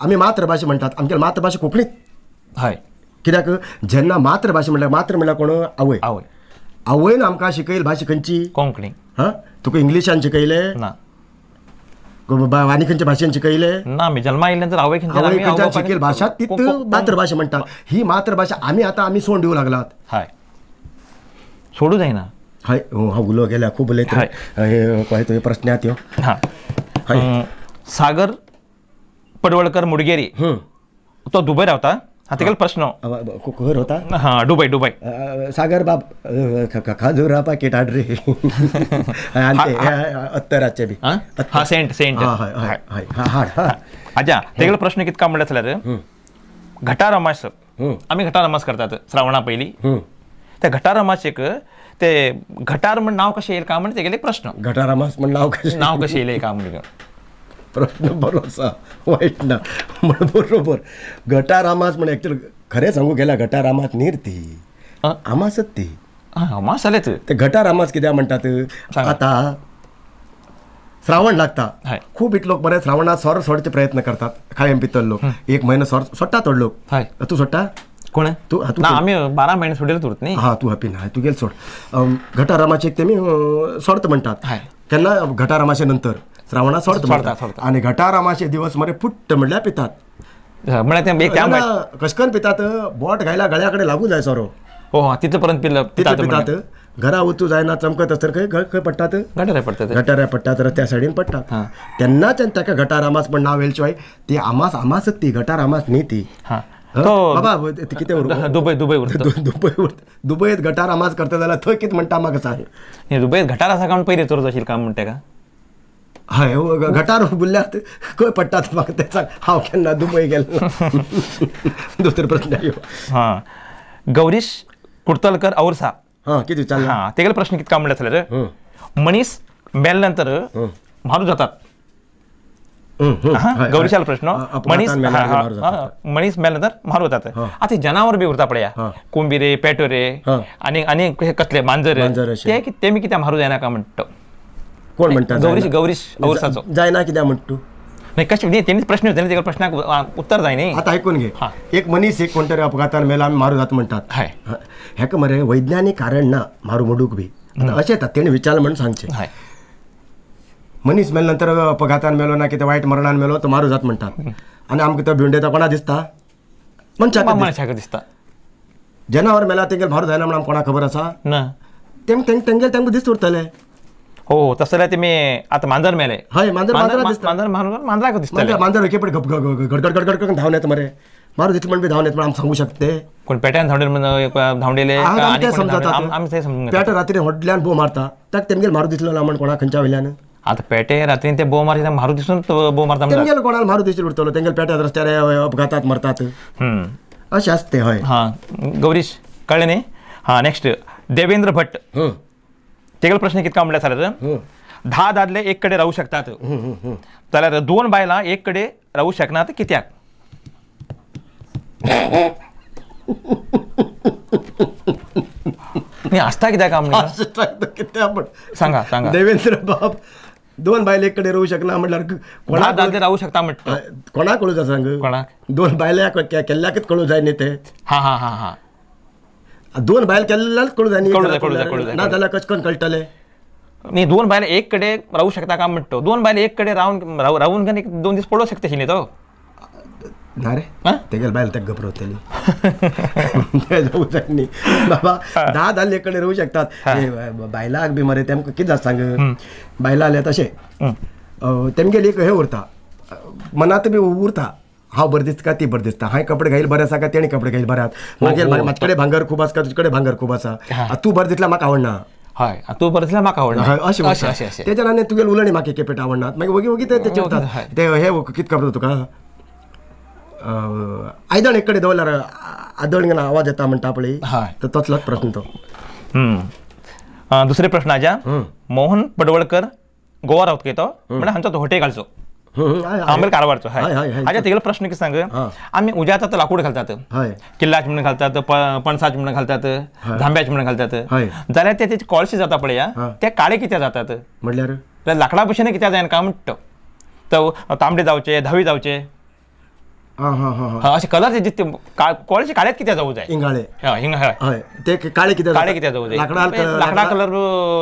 आमी मातृभाशा म्हणटात आमगेली मातृभाशा कोंकणीच. हय कित्याक जेन्ना मातृभाशा म्हणल्यार कोण आवयन आमकां शिकयली भाशा खंयची कोंकणी. तुका इंग्लिशान शिकयले ना आनी खंयच्या भाशेन शिकयले ना आमी जल्मा येयल्यानंतर आवय खंयच्यान शिकयली भाशा तीच मातृभाशा म्हणटात. ही मातृभाशा आमी सोडून दिवं लागलात. हय सोडूं जायना. हय हांव उलो गेल्या खूब उलयता हे तुवें प्रश्नात यो सागर पडवळकर मुडगेरी तो दुबय रावता. तेगेलो प्रश्न खंय रावता दुबय सागर बाब खाजूर रावपा किट हाड रे अत्तराचे बी सेंट हाड आजा तेगेलो प्रश्न कितका म्हणल्यार जाल्यार घटार अमास आमी घटार अमास करतात श्रावणा पयलीं त्या घटार अमाशेक ते घटार म्हण नांव कशें येयलें काय म्हण तेगेले प्रश्न घटार अमास म्हण नांव कशें येयलें काय म्हण प्रश्न बरो आसा वायट ना म्हण बरोबर. घटार अमास म्हण एक्चुअली खरें सांगू गेल्यार घटार अमास न्ही ती अमासच ती अमास जालेच ते घटार अमास कित्याक म्हणटात आतां श्रावण लागता खूब लोक बरे श्रावणात सोर सोडचे प्रयत्न करतात खायम पितल लोक 1 म्हयनो सोडटा थोडे लोक तूं सोडटा कोण तूं आमी 12 म्हयने सोडिल्ले उरत न्ही तूं हॅपी ना तूं गेल सोड घटार अमाशेक तेमी सोडता म्हणटात केन्ना घटार अमाशे नंतर श्रावणात सोडता आनी घटार अमाशे दिवस मरे पुट्ट म्हणल्यार पितात कशें करून पितात बोट घायला गळ्या कडेन लागू जाय सोरो तितले पर्यंत पितात घरा वचूं जायना चमकत आसतना खंय पडटात गटाऱ्या पडटात रस्त्या सायडीन पडटात तेन्नाच ताका घटार अमास म्हण नांव येयले शिवाय ती अमासच ती घटार अमास न्ही ती बाबा कितें दुबयत गटार अमास करता जाल्यार थंय कितें म्हणटा म्हाका सांग. दुबयत गटार आसा काय पयलीं चोरत आशिल्लें काम म्हणटा का हय गटार बुल्ल्यात खंय पडटात म्हाका तें सांग हांव केन्ना दुबय गेलो. दुसरो प्रश्न गौरीश कुडतलकर औरसा कितें विचारलें तेगेलो प्रश्न कितका म्हणल्यार जाल्यार मनीस मेल्या नंतर मारू जातात. गौरीशाल प्रश्न मनीस मेल्या नंतर मारू जातात. आतां जनावर बी उरता पळया कुंबिरे पेटोरे आनी कसले मांजर तेमी कित्याक मारूं जायना काय म्हणटा कोण म्हणटा गौरीश औरसाचो जायना कित्याक म्हणटा नाही कशें न्ही तेणीच प्रश्न विचारले तेका प्रश्नाक उत्तर जाय न्ही. आतां आयकून घे एक मनीस एक कोण तरी अपघातान मेला आमी मारूं जाता म्हणटात हेका मरे वैज्ञानीक कारण ना मारूं मोडूंक बी अशें येता तेणी विचारलें म्हणून सांगचें. मनीस मेल्या नंतर अपघातान मेलो ना कितें वायट मरणान मेलो तो मारूं जाता म्हणटात आनी आमकां तो भिवंडेता कोणा दिसता मनशाक दिसता जनावर मेला तेंगेल भारू जायना म्हणून कोणा खबर आसा ना तेंगेल तेंका दीस उरतले हो तसं जाल्यार तेमी आतां मांजर मेले हय मांजर दिसता मांजराक दिसता मांजर एके पड गडगड करून धांवन येता मरे मारू दिसले म्हण बी धांवन येता म्हण आमी सांगू शकते कोण पेट्यान धांवडेले आमी ते समजून पेट रात्री व्हडल्यान बो मारता ताका तेमगेल मारू दिसलो ना म्हण कोणा खंयच्या वयल्यान आतां पेटे रात्री ते बोव मारता मारू दिसून बोव मारता तेमगेल कोणाला मारू दिसले उरतलो तेंगेल पेट्यात रस्त्यार अपघातात मरतात अशें आसते हय हां गौरीश कळ्ळें न्ही हां नेक्स्ट देवेंद्र भट्ट तेगेलो प्रश्न कितका म्हणल्यार सर 10 दादले एक कडेन रावूं शकतात जाल्यार 2 बायलां एक कडेन रावूं शकनात कित्याक न्ही आसता कित्याक कित्याक सांगा सांगा देवेंद्र बाब 2 बायल एक कडेन रावूं शकना म्हटल्यार 10 दादले रावूं शकता म्हणटा कोणाक कळूं जाय सांग कोणाक 2 बायल्या केल्ल्याकच कळूं जाय न्ही ते हां हां हां हां 2 बायल केल्ल्याच कळूं जाय कळूं जाय ना जाल्यार कशें करून कळटले न्ही 2 बायले एक कडेन रावूं शकता काय म्हणटा 2 बायले एक कडेन रावून घेवन 2 दीस पडोवंक शकता न्ही तो ना रे तेगेल बायल तेका घबरवतली ते जावं जाय न्ही बाबा 10 दादले एक कडेन रावूं शकतात बायलाक बी मरे तेमकां कितें जाता सांग बायलां आले तशें तेमगेली एक हें उरता मनात बी उरता हांव बरें दिसता काय ती बरें दिसता हांवें कपडे घायल बरें आसा काय तेणी कपडे घायल बरे आसात मागीर म्हाजे कडेन भांगर खूब आसा तुजे कडेन भांगर खूब आसा तूं बरें दिसल्यार म्हाका आवडना हय तूं बरें दिसल्यार म्हाका आवडना अशें तेच्या आनी तुगेल उलणी म्हाका एके पेट आवडनात मागीर वगी वगी ते चिंततात ते हे कितें खबर तुका आयदण एक कडेन दवरल्यार आदण घेवन आवाज येता म्हणटा पळय तर तसलोच प्रश्न तो दुसरे प्रश्न आजा मोहन पडवळकर गोवा रावता तो म्हणजे हांचो तो होटे घालचो आंबेल कारवारचो हाज्या तेगेलो प्रश्न कितें सांग आमी उज्याचा लाकूड घालतात किल्लाच म्हणून घालतात पणसाच म्हणून घालतात जांब्याच म्हणून घालतात जाल्यार ते तेचे कळशे जाता पळय ते काळे कित्याक जातात म्हणल्यार लाकडा भशेन कित्याक जायना काय म्हणटा तो तांबडे जावचे धवी जावचे अशे कलर तेचे कळशे काळेच कित्याक जावूं जाय इंगाळे हय ते काळे कित्याक जावूं जाय लाकडा कलर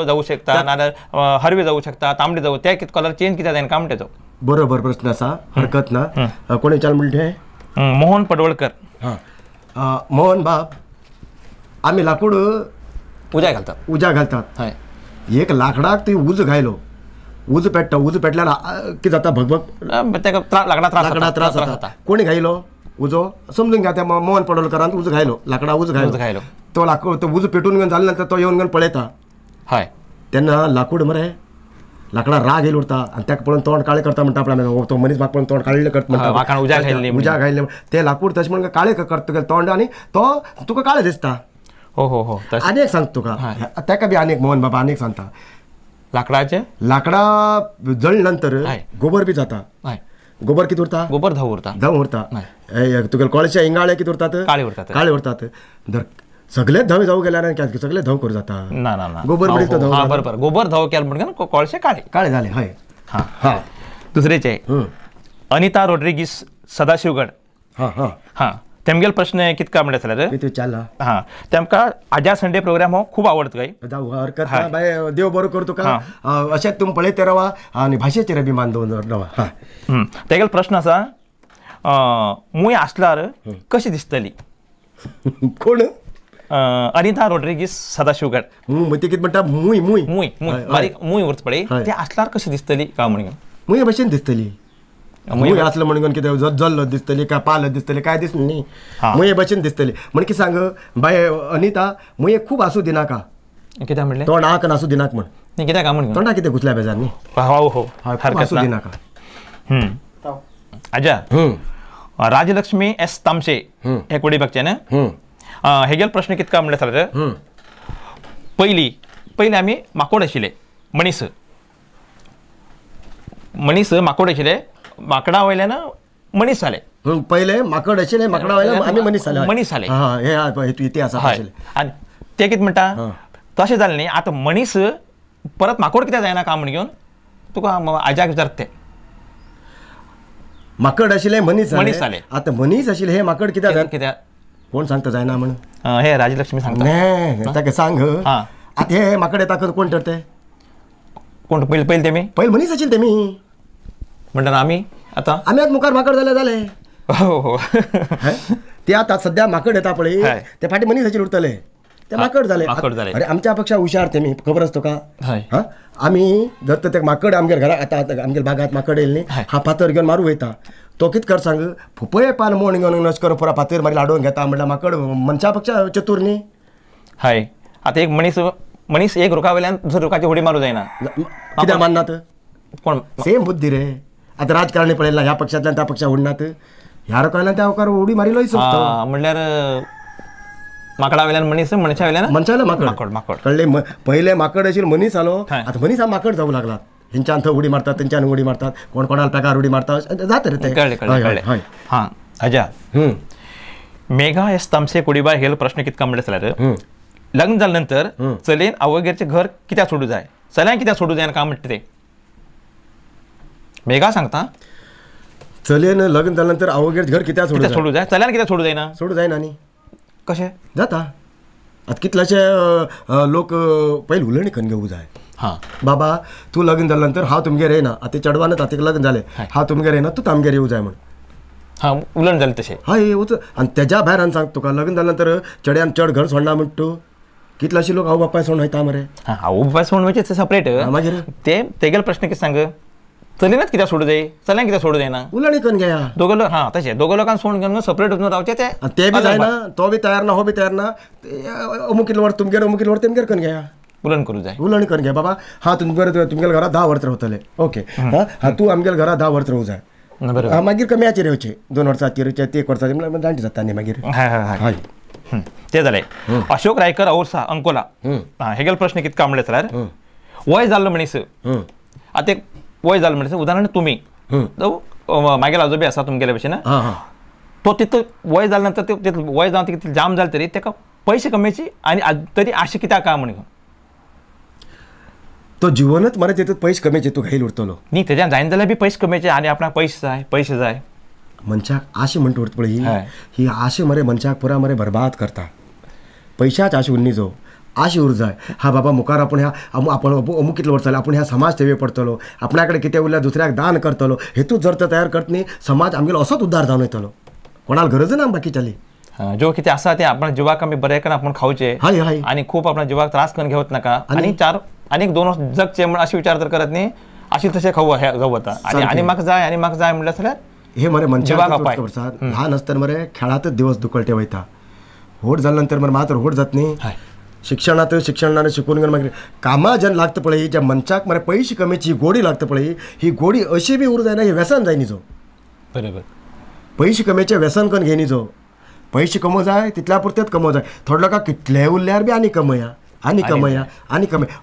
जावूं शकता नाजाल्यार हरवे जावूं शकता तांबडे जावं ते कलर चेंज कित्याक जायना काय म्हणटा तो बरोबर प्रश्न आसा हरकत ना कोणी विचार म्हणले मोहन पडवळकर मोहन बाब आमी लाकूड उज्या घालतात एक लाकडाक ती उज घायलो उज पेटल्यार कितें जाता भगभग लाकडा त्रास जाता कोणी घायलो उजो समजून घ्या त्या मोहन पडवळकरान उज घायलो लाकडा उज घायलो तो लाकूड तो उज पेटून घेवन जाले नंतर तो येवन घेवन पळयता हय तेन्ना लाकूड मरे लाकडा राग येयलो उरता आनी ताका पळोवन तोंड काळें करता म्हणटा आपल्या तो मनीस म्हाका पळोवन तोंड काळें करता म्हणटा उज्या घायले ते लाकूड तशें म्हणून काळें करता तुगे तोंड आनी तो तुका काळें दिसता हो आनी एक सांगता तुका ताका बी आनी एक मोहन बाबा आनी एक सांगता लाकडा जळ्ळे नंतर गोबर बी जाता गोबर कितें उरता धवो उरता तुगे कळशे इंगाळे कितें उरतात काळे उरतात जर सगळे धवे जावं गेल्यार सगळे धव करूं जाता ना गोबर बरोबर गोबर धवो केले म्हणून कळशे काळे जाले हय दुसरेचे अनिता रोड्रिगीस सदाशिवगड हां तेमगेल प्रश्न कितका म्हणटा जाल्यार तेमकां आजा संडे प्रोग्राम हो खूब आवडता काय बाय देव बरो कर तुका अशेंच तुमी पळयते रावा आनी भाशेचेर अभिमान दवरून रावा तेगेलो प्रश्न आसा मूय आसल्यार कशी दिसतली कोण अनिता रोड्रिगीस सदाशिवगड कितें म्हणटा मूय मूय मूय बारीक मूय उरता पळय ते आसल्यार कशी दिसतली काय म्हणून मूय भशेन दिसतली मूय आसलो म्हणून कितें जल्लो दिसतली काय पाल दिसतली काय दिसली न्ही मूय भशेन दिसतली म्हण कितें सांग बाय अनिता मूय खूब आसूं दिनाका कित्याक म्हणलें तोंड आंक आसूं दिनाक म्हण कित्याक काय म्हणून तोंडा कितें घुसल्या बेजार न्ही हो आसूं दिनाका आजा राजलक्ष्मी एस तामशे हे कोडीबागचे न्ही हेगेल प्रश्न कितका म्हणल्यार सर पयलीं आमी माकोड आशिल्ले मनीस माकोड आशिल्ले माकडा वयल्यान मनीस जाले पयले माकड आशिल्ले माकडा वयल्यान आमी मनीस जाले हे इतिहास आनी ते कितें म्हणटा तशें जालें न्ही आतां मनीस परत माकोड कित्याक जायना काय म्हण घेवन तुका आजाक विचारता ते माकड आशिल्ले मनीस जाले आतां मनीस आशिल्ले हे माकड कित्याक कोण सांगता जायना म्हण हे राजलक्ष्मी सांगता ताका सांग आतां हे माकड येता कोण तर ते कोण पयले मनीस आशिल्ले तेमी म्हणटा आमी आतां मुखार माकड जाले हो हो ते आता सध्या माकड येता पळय हय. ते फाटी मनीसाचेर उरतले ते माकड झाले माकड जाले. अरे आमच्या पेक्षा हुशार ते मी खबर असतो का हय. हा आम्ही जर तर ते माकड आमच्या घरा आता आमच्या बागात माकड येईल न्ही हय. हा फातर घेऊन मारू वयता तो कित कर सांग फुपये पान मोण घेऊन नसकर पुरा फातर मारी लाडोवन घेता म्हणल्यार माकड मनशा पेक्षा चतुर न्ही हय आता एक मनीस एक रुका वयल्यान दुसऱ्या रुखाची उडी मारू जायना कित्याक माननात कोण सेम बुद्धी रे आता राजकारणी पळयला ह्या पक्षांतल्यान त्या पक्षा उडनात ह्या रोकायला त्या ओकार उडी मारिलोय हा, म्हणल्यार माकडा वयल्यान मनीस मनशा वयल्यान मनशाला माकड माकड माकड कळले पहिले माकड असेल मनीस आलो हय. आता मनीस हा माकड जाऊ लागला ह्यांच्यान थंय उडी मारतात त्यांच्यान उडी मारतात कोण कोणाला पेकार उडी मारतात जात रे ते कळले कळले हय, कळले हय, हां अजा हय. मेघा एस तामसे कुडीबाय हेल प्रश्न कितका म्हणले जाल्यार हम्म. लग्न जाल्या नंतर चलयेन आवयगेरचे घर कित्याक सोडू जाय चल्यान कित्याक सोडू जायना काय म्हणटा ते मेघा सांगता चलयेन लग्न जाल्यानंतर आवगेर घर कित्याक कित्याक सोडू जाय चल्यान कित्याक सोडू जायना सोडू जायना न्ही कशें जाता आता कितलेशे लोक पहिले उलवणी करून घेवूं जाय हां बाबा तू लग्न जाल्यानंतर हांव तुमगेर येना आतां चेडवान तातीक लग्न जालें हांव तुमगेर येना तू तामगेर येवं जाय म्हण हां उलण जालें तशें हय वच आनी तेज्या भायर आनी सांग तुका लग्न जाल्यानंतर चेड्यान चड घर सोडना म्हणटा तूं कितलेशे लोक आवय बापाय सोडून वयता मरे हां आवय बापाय सोडून वयचे सपरेट मागीर ते तेगेले प्रश्न कितें सांग चलयनच कित्याक सोडू जाय चल्यान कित्याक सोडू जायना उलवणी करून घेया दोघं लोक हां तशें दोघं लोकांक सोडून घेवन सपरेट वचून रावचे ते आणि ते बी जायना तो बी तयार ना हो बी तयार ना अमुक किलो वर तुमगेर अमुक किलो वर तेमगेर करून घेया उलण करू जाय उलवणी करून घ्या बाबा हा तुमगेर घरा 10 वर्स रावतले ओके हा तू आमगेर घरा 10 वर्स रावू जाय बरोबर हा, मागीर कमी येवचे 2 वर्सांचेर येवचे 1 वर्साचेर म्हळ्यार जाणटी जाता न्ही मागीर हाय हाय हाय हय ते जालें अशोक रायकर औरसा अंकोला हां हेगेल प्रश्न कितका म्हणले जाल्यार वय जाल्लो मनीस आतां एक वय जाल्लो मनीस उदाहरण तुमी मागेल आजोबी आसा तुमगेले भशेन हां हां तो तितलो वय जाल्या नंतर तितलो वय जावन तितलो जाम जालें तरी ताका पयशे कमयची आनी तरी आशा कित्याक काय म्हणून तो जिवनच मरे तितूंत पयशे कमीचे तू घायल उरतलो न्ही तेज्यान जायना जाल्यार बी पयशे कमयचे आनी आपणाक पयशे जाय मनशाक आशे म्हणटा उरत पळय हय. ही आशे मरे मनशाक पुरा मरे बरबाद करता पयशाच आशे उरनी जो आशे उर जाय हा बाबा मुखार आपण ह्या आपण अमूक कितलो वर्स जाले आपण ह्या समाज सेवे पडतलो आपणाकडे कितें उरल्यार दुसऱ्याक दान करतलो हेतूच जर तर तयार करत न्ही समाज आमगेलो असोच उद्धार जावन वयतलो कोणाला गरज ना बाकीच्याली जो कितें आसा तें आपण जिवाक आमी बरें करून आपण खावचे हय हय आनी खूब आपल्या जिवाक त्रास करून घेवत नाका आनी आनी 2 वर्स जगचे म्हण अशे विचार जर करत न्ही अशें तशें जावं वता आनी म्हाका जाय म्हणल्यार जाल्यार हे मरे जिवाक मनशाक अपाय. ल्हान आसतना मरे खेळातच दिवस दुकळटे वयता व्हड जाल्या नंतर मरे मात्र व्हड जात न्ही हय शिक्षणात शिकून घेवन मागीर कामां जेन्ना लागता पळय ज्या मनशाक मरे पयशे कमीची गोडी लागता पळय ही गोडी अशी बी उरूं जायना हे व्यसन जाय न्ही जो बरोबर पयशे कमेचे व्यसन करून घेनी जो पयशे कमो जाय तितल्या पुरतेच कमो जाय थोडे लोकांक कितले उरल्यार बी आनी कमया आनी कमय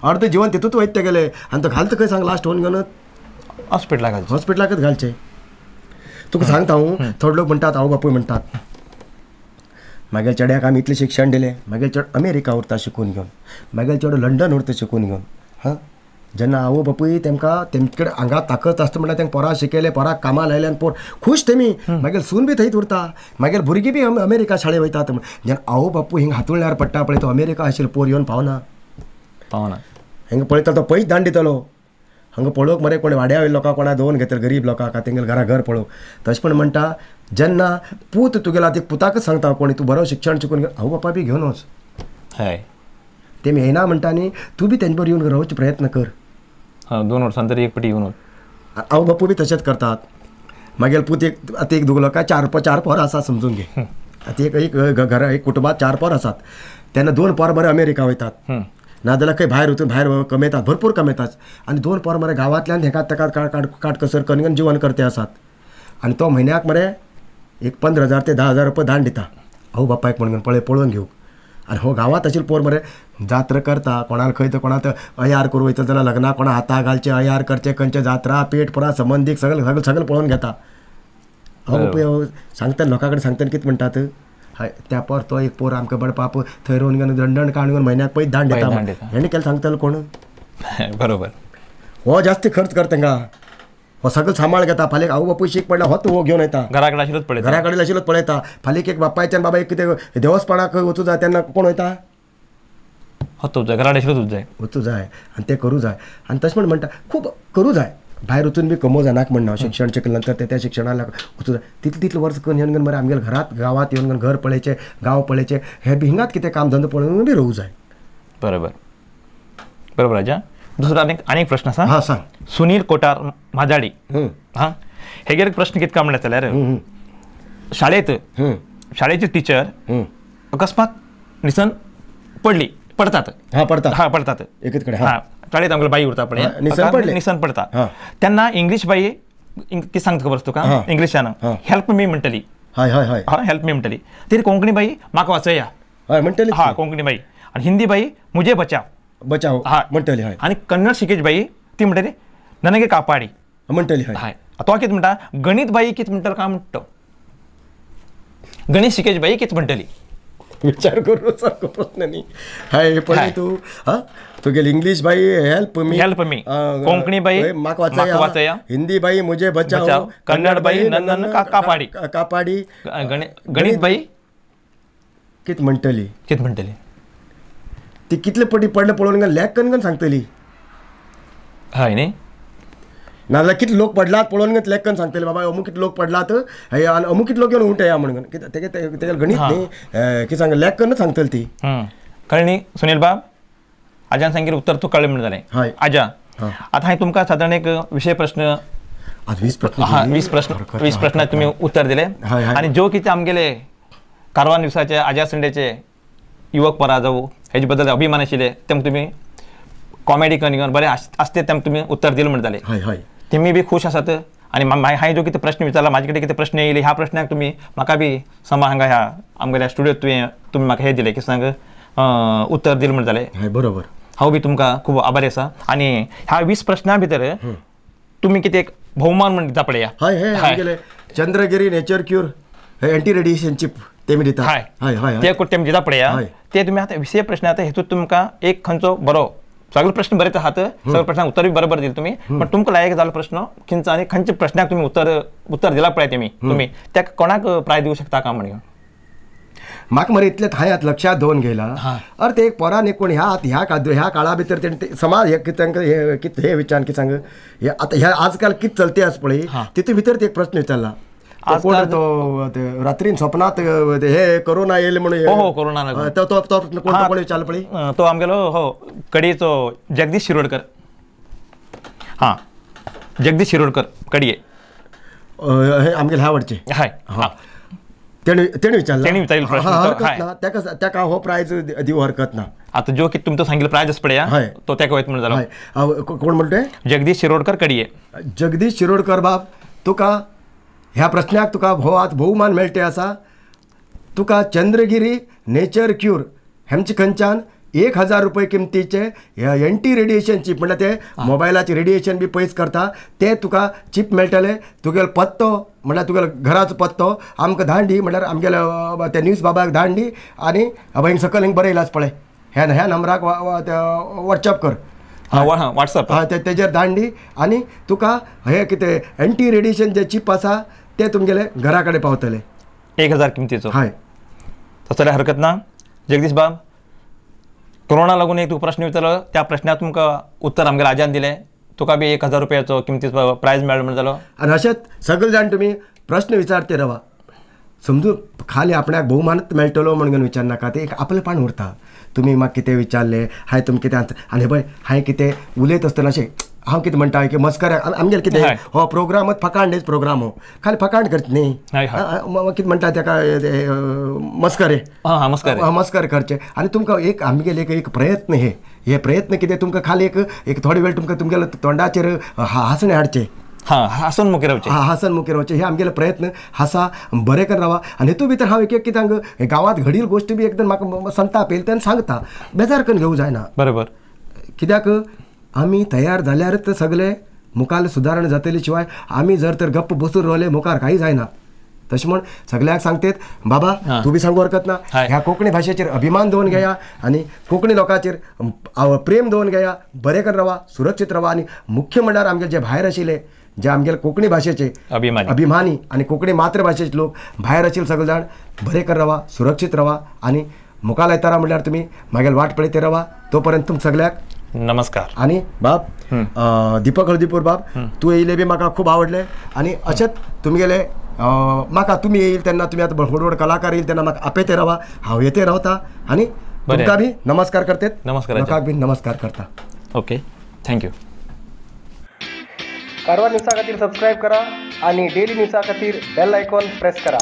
अर्ध जिवन तितूच वयत गेले आनी तो घालता खंय सांग लास्ट होऊन घेवन हॉस्पिटलाक हॉस्पिटलाकच घालचे तुका सांगता हांव थोडे लोक म्हणटात हांव बापूय म्हणटात मागीर चेड्याक आमी इतलें शिक्षण दिलें मागीर चेड अमेरिका उरता शिकून घेवन मागीर चेडो लंडन उरता शिकून घेवन हां जेन्ना आवय बापूय तेमकां तेमचे कडेन आंगात ताकद आसता म्हणल्यार तेंकां पोरां शिकयले पोराक कामां लायले आनी पोर खूश तेमी मागीर सून बी थंयच उरता मागीर भुरगीं बी अमेरिका शाळेक वयतात जेन्ना आवय बापूय हिंगा हातूंतल्यार पडटा पळय तो अमेरिका आशिल्लो पोर येवन पावना हिंगा पळयता तो पयस दांड दितलो हांगा पळोवंक मरे कोण वाड्या वयल्या लोकांक कोणा दोन घेतले गरीब लोकांक तेंगेले घरा घर पळोवंक तशें पण म्हणटा जेन्ना पूत तुगेला ती पुताकच सांगता कोणी तूं बरो शिक्षण शिकून घे आवय बापा बी घेवन वच हय तेमी येना म्हणटा न्ही तूं बी तेंचे बरोबर येवन रावचे प्रयत्न कर 2 वर्सां तरी एक पटी येवन आवय बापूय बी तशेंच करतात मागीर पूत आतां एक दोगलो काय चार पोर आसा समजून घे आतां एक घरा एक कुटुंबात 4 पोर आसात तेन्ना 2 पोर मरे अमेरिका वयतात नाजाल्यार खंय भायर वचून भायर कमयतात भरपूर कमयतात आनी 2 पोर मरे गांवांतल्यान हेका तेका काटकसर करून जिवन करते आसात आनी तो म्हयन्याक मरे एक 15,000 ते 10,000 रुपया दान दिता आवय बापायक म्हणून पळोवन घेवंक आनी हो गांवांत आशिल्लो पोर मरे जात्रा करता कोणाला खंय तर कोणा अयार करूं वयता जाल्यार लग्ना कोणा हाता घालचे अयार करचे खंयचे जात्रा पेट पुरा संबंदीक सगळें पळोवन घेता आवय बापूय सांगता लोकां कडेन सांगतना कितें म्हणटात हय त्या पोर तो एक पोर आमकां बड पाप थंय रोवन घेवन दंडण काडून घेवन म्हयन्याक पयस दान दिता हेणी केलें सांगतालो कोण बरोबर हो जास्ती खर्च कर तेंकां हो सगळं सांबाळ घेता फाल्यां आवय बापूय शीक पडला होत हो घेवन येता घरा कडेन आशिल्लोच पळय घरा कडेन आशिल्लोच पळयता फाल्यां एक बापायच्यान बाबा एक कितें देवस्थानाक वचूं जाय तेन्ना कोण वयता होतो जाय घरा कडेन आशिल्लोच जाय वचूं जाय आनी तें करूं जाय आनी तशें म्हण म्हणटा खूब करूं जाय भायर वचून बी कमो जानाक म्हणना शिक्षण शिकले नंतर त्या शिक्षणाला वचून तितलें वर्स करून येवन मरे आमगेल्या घरात गांवांत येवन घर पळयचें गांव पळयचें हे बी हिंगात कितें काम धंदो पळोवन बी रोवूं जाय. बरोबर बरोबर राजा. दुसरा अनेक प्रश्न आसा. हां सांग. सुनील कोटार म्हाजाडी हां हेगेर प्रश्न कितें काय म्हणल्यार जाल्यार शाळेची टीचर अकस्मात निसन पडतात. पडतात एकच कडेन. हां शाळेत आमगेली बाई उरता पळय निसन पडता तेन्ना इंग्लीश बाई कितें सांगता खबर आसा तुका इंग्लिशान हेल्प मी म्हणटली. हय हय हय हेल्प मी म्हणटली. तरी कोंकणी बाई म्हाका वाचया म्हणटली. हां कोंकणी बाई. आणि हिंदी बाई मुझे बचाव म्हणटली. हय. आणि कन्नड शिकेच बाई ती म्हणटली ನನಗೆ कापाडी म्हणटली. हय. तो कितें म्हणटा गणित बाई कितें म्हणटलो काय म्हणटा गणित शिकेच बाई कितें म्हणटली. विचार करू सारको प्रश्न न्ही. हाय पळय तू तुगेली इंग्लीश बाई हेल्प मी कोंकणी बाई म्हाका वाचया हिंदी बाई मुझे बचाव कन्नड बाई नन्न कापाडी गणित बाई कितें म्हणटली. ती कितले पटी पडले पळोवन लॅक करून सांगतली. हय न्ही. नाजाल्यार कितले लोक पडलात पळोवन लॅक करून सांगतले बाबा अमूक कितले लोक पडलात अमूक कितले लोक येवन उठया म्हणून तेगे गणित न्ही कितें सांग लॅक करून सांगतली ती. कळ्ळें न्ही सुनील बाब. आज्यान सांगिल्लें उत्तर तूं कळ्ळें म्हणून जालें. आजा आतां हांवें तुमकां सादारण एक विशय प्रश्न 20 प्रश्नाक तुमी उत्तर दिलें. आनी ज्यो कितें आमगेले कारवार न्यूजाचे आजा संडेचे युवक परा जावं हेजे बद्दल अभिमान आशिल्ले तेमकां तुमी कॉमेडी करून बरें आसते तेमकां तुमी उत्तर दिलें म्हणून जालें. तेमी बी खूश आसात. आनी हांवें जो कितें प्रश्न विचारला म्हाजे कडेन कितें प्रश्न येयले ह्या प्रश्नाक तुमी म्हाका बी समा हांगा ह्या आमगेल्या स्टुडियोत तुमी म्हाका हे दिलें की सांग उत्तर दिलें म्हणून जालें. बरोबर. हांव बी तुमकां खूब आभारी आसा. आनी ह्या 20 प्रश्ना भितर तुमी कितें एक भोवमान म्हण दिता पळया. हय Chandragiri nature cure anti radiation chip तेमी दिता. ते तेमी दिता पळया ते तुमी आतां 20 प्रश्न आतां हेतूंत तुमकां एक खंयचो बरो सगळे प्रश्न बरेच आहात सगळे प्रश्नाक उत्तर बी बरोबर दिले तुम्ही पण तुमकां लायक जालो प्रश्न खंयचो आनी खंयच्या प्रश्नाक तुमी उत्तर दिला पळय तुमी त्या कोणाक प्राय दिवं शकता का म्हणून म्हाका मरे इतलें हांवें लक्षात दवरून घेयला. अरे ते एक पोरान एक कोण ह्या काळा भितर तेणें समाज तांकां हे विचार कितें सांग हे आतां ह्या आजकाल कितें चलते आसा पळय तितून भितर एक प्रश्न विचारला. तो रात्रीन स्वप्नात हे कोरोना येयले म्हणून कोरोना तो कोण विचारला पळय तो आमगेलो कडयेचो जगदीश शिरोडकर. हां जगदीश शिरोडकर कडये आमगेले ह्या वडचे. हय तेणी विचारला प्रश्न ताका हो प्रायज दिवं हरकत ना. आता जो कितें तुमचो सांगिल्लो प्रायज आसा पळय तो ताका वयता म्हणून जालो. कोण म्हणटा जगदीश शिरोडकर कडये. जगदीश शिरोडकर बाब तुका ह्या प्रश्नाक तुका भोवमान मेळटे आसा. तुका चंद्रगिरी नेचर क्यूर हेमचे खंयच्यान 1000 रुपये किमतीचे एंटी रेडिएशन चिप म्हणल्यार ते मोबायलाचे रेडिएशन बी पयस करता ते तुका चिप मेळटले. तुगेलो पत्तो म्हणल्यार तुगेलो घराचो पत्तो आमकां धाडली म्हणल्यार आमगेल्या त्या न्यूज बाबाक धाडली आनी हिंग सकयल हिंग बरयला आसा पळय ह्या नंबराक वॉट्सअप कर. वॉट्सअप तेजेर धाडली आनी तुका हे कितें एंटी रेडिएशन जे चिप आसा ते तुमगेले घरा कडेन पावतले 1000 किमतीचो. हय तसो जाल्यार हरकत ना. जगदीश बाब कोरोना लागून एक प्रश्न विचारलो त्या प्रश्नाक तुमकां उत्तर आमगेल्या आज्यान दिलें तुका बी 1000 रुपयाचो किमतीचो प्रायज मेळ्ळो म्हणून जालो. आनी अशेंच सगळे जाण तुमी प्रश्न विचारते रावा. समजून खाली आपणाक भोवमानच मेळटलो म्हणून विचारनाका ते एक आपलेपण उरता. तुमी म्हाका कितें विचारलें हांवें तुमकां कितें आनी पळय हांवें कितें उलयत आसतना अशें हांव कितें म्हणटा की मस्कऱ्या आमगेले कितें हो प्रोग्रामच फकांडेच प्रोग्राम हो खाली फकांड करचे न्ही कितें म्हणटा ताका मस्करे मस्करे करचे. आनी तुमकां एक आमगेले एक प्रयत्न हे प्रयत्न कितें तुमकां खाली एक थोडे वेळ तुमकां तुमगेले तोंडाचेर हांसणे हाडचे. हांसून मुखेर रावचे. हांसून मुखेर रावचे हे आमगेले प्रयत्न हांसा बरें करून रावा. आनी हेतू भितर हांव एक कितें गांवांत घडील गोश्ट बी एकदम म्हाका संताप येयला तेन्ना सांगता बेजार करून घेवं जायना. बरोबर. कित्याक आमी तयार जाल्यारच सगळे मुखार सुदारण जातली शिवाय आमी जर तर गप्प बसून रावले मुखार काही जायना. तशें म्हण सगळ्यांक सांगतेत बाबा तूं बी सांगू हरकत ना. ह्या कोंकणी भाशेचेर अभिमान दवरून घेया आनी कोंकणी लोकांचेर प्रेम दवरून घेया. बरें करून रावा सुरक्षीत रावा. आनी मुख्य म्हणल्यार आमगे जे भायर आशिल्ले जे आमगेले कोंकणी भाशेचे अभिमानी आनी कोंकणी मातृभाशेचे लोक भायर आशिल्ले सगळे जाण बरें करून रावा सुरक्षीत रावा. आनी मुखार येताना म्हणल्यार तुमी मागीर वाट पळयते रावा. तोपर्यंत तुमकां सगळ्याक नमस्कार. आनी बाब दीपक हळदीपूर बाब तूं येयले बी म्हाका खूब आवडले आणि अशेंच तुमी गेले म्हाका तुमी येईल तेन्ना तुमी आतां व्हड व्हड कलाकार येईल तेन्ना म्हाका आपयते रावा हांव येते रावता आणि तुमकां बी नमस्कार करतात नमस्कार म्हाका बी नमस्कार करता ओके थँक्यू कारवार न्यूजा खातीर सबस्क्राईब करा आणि डेली न्यूजा खातीर बेल आयकॉन प्रेस करा.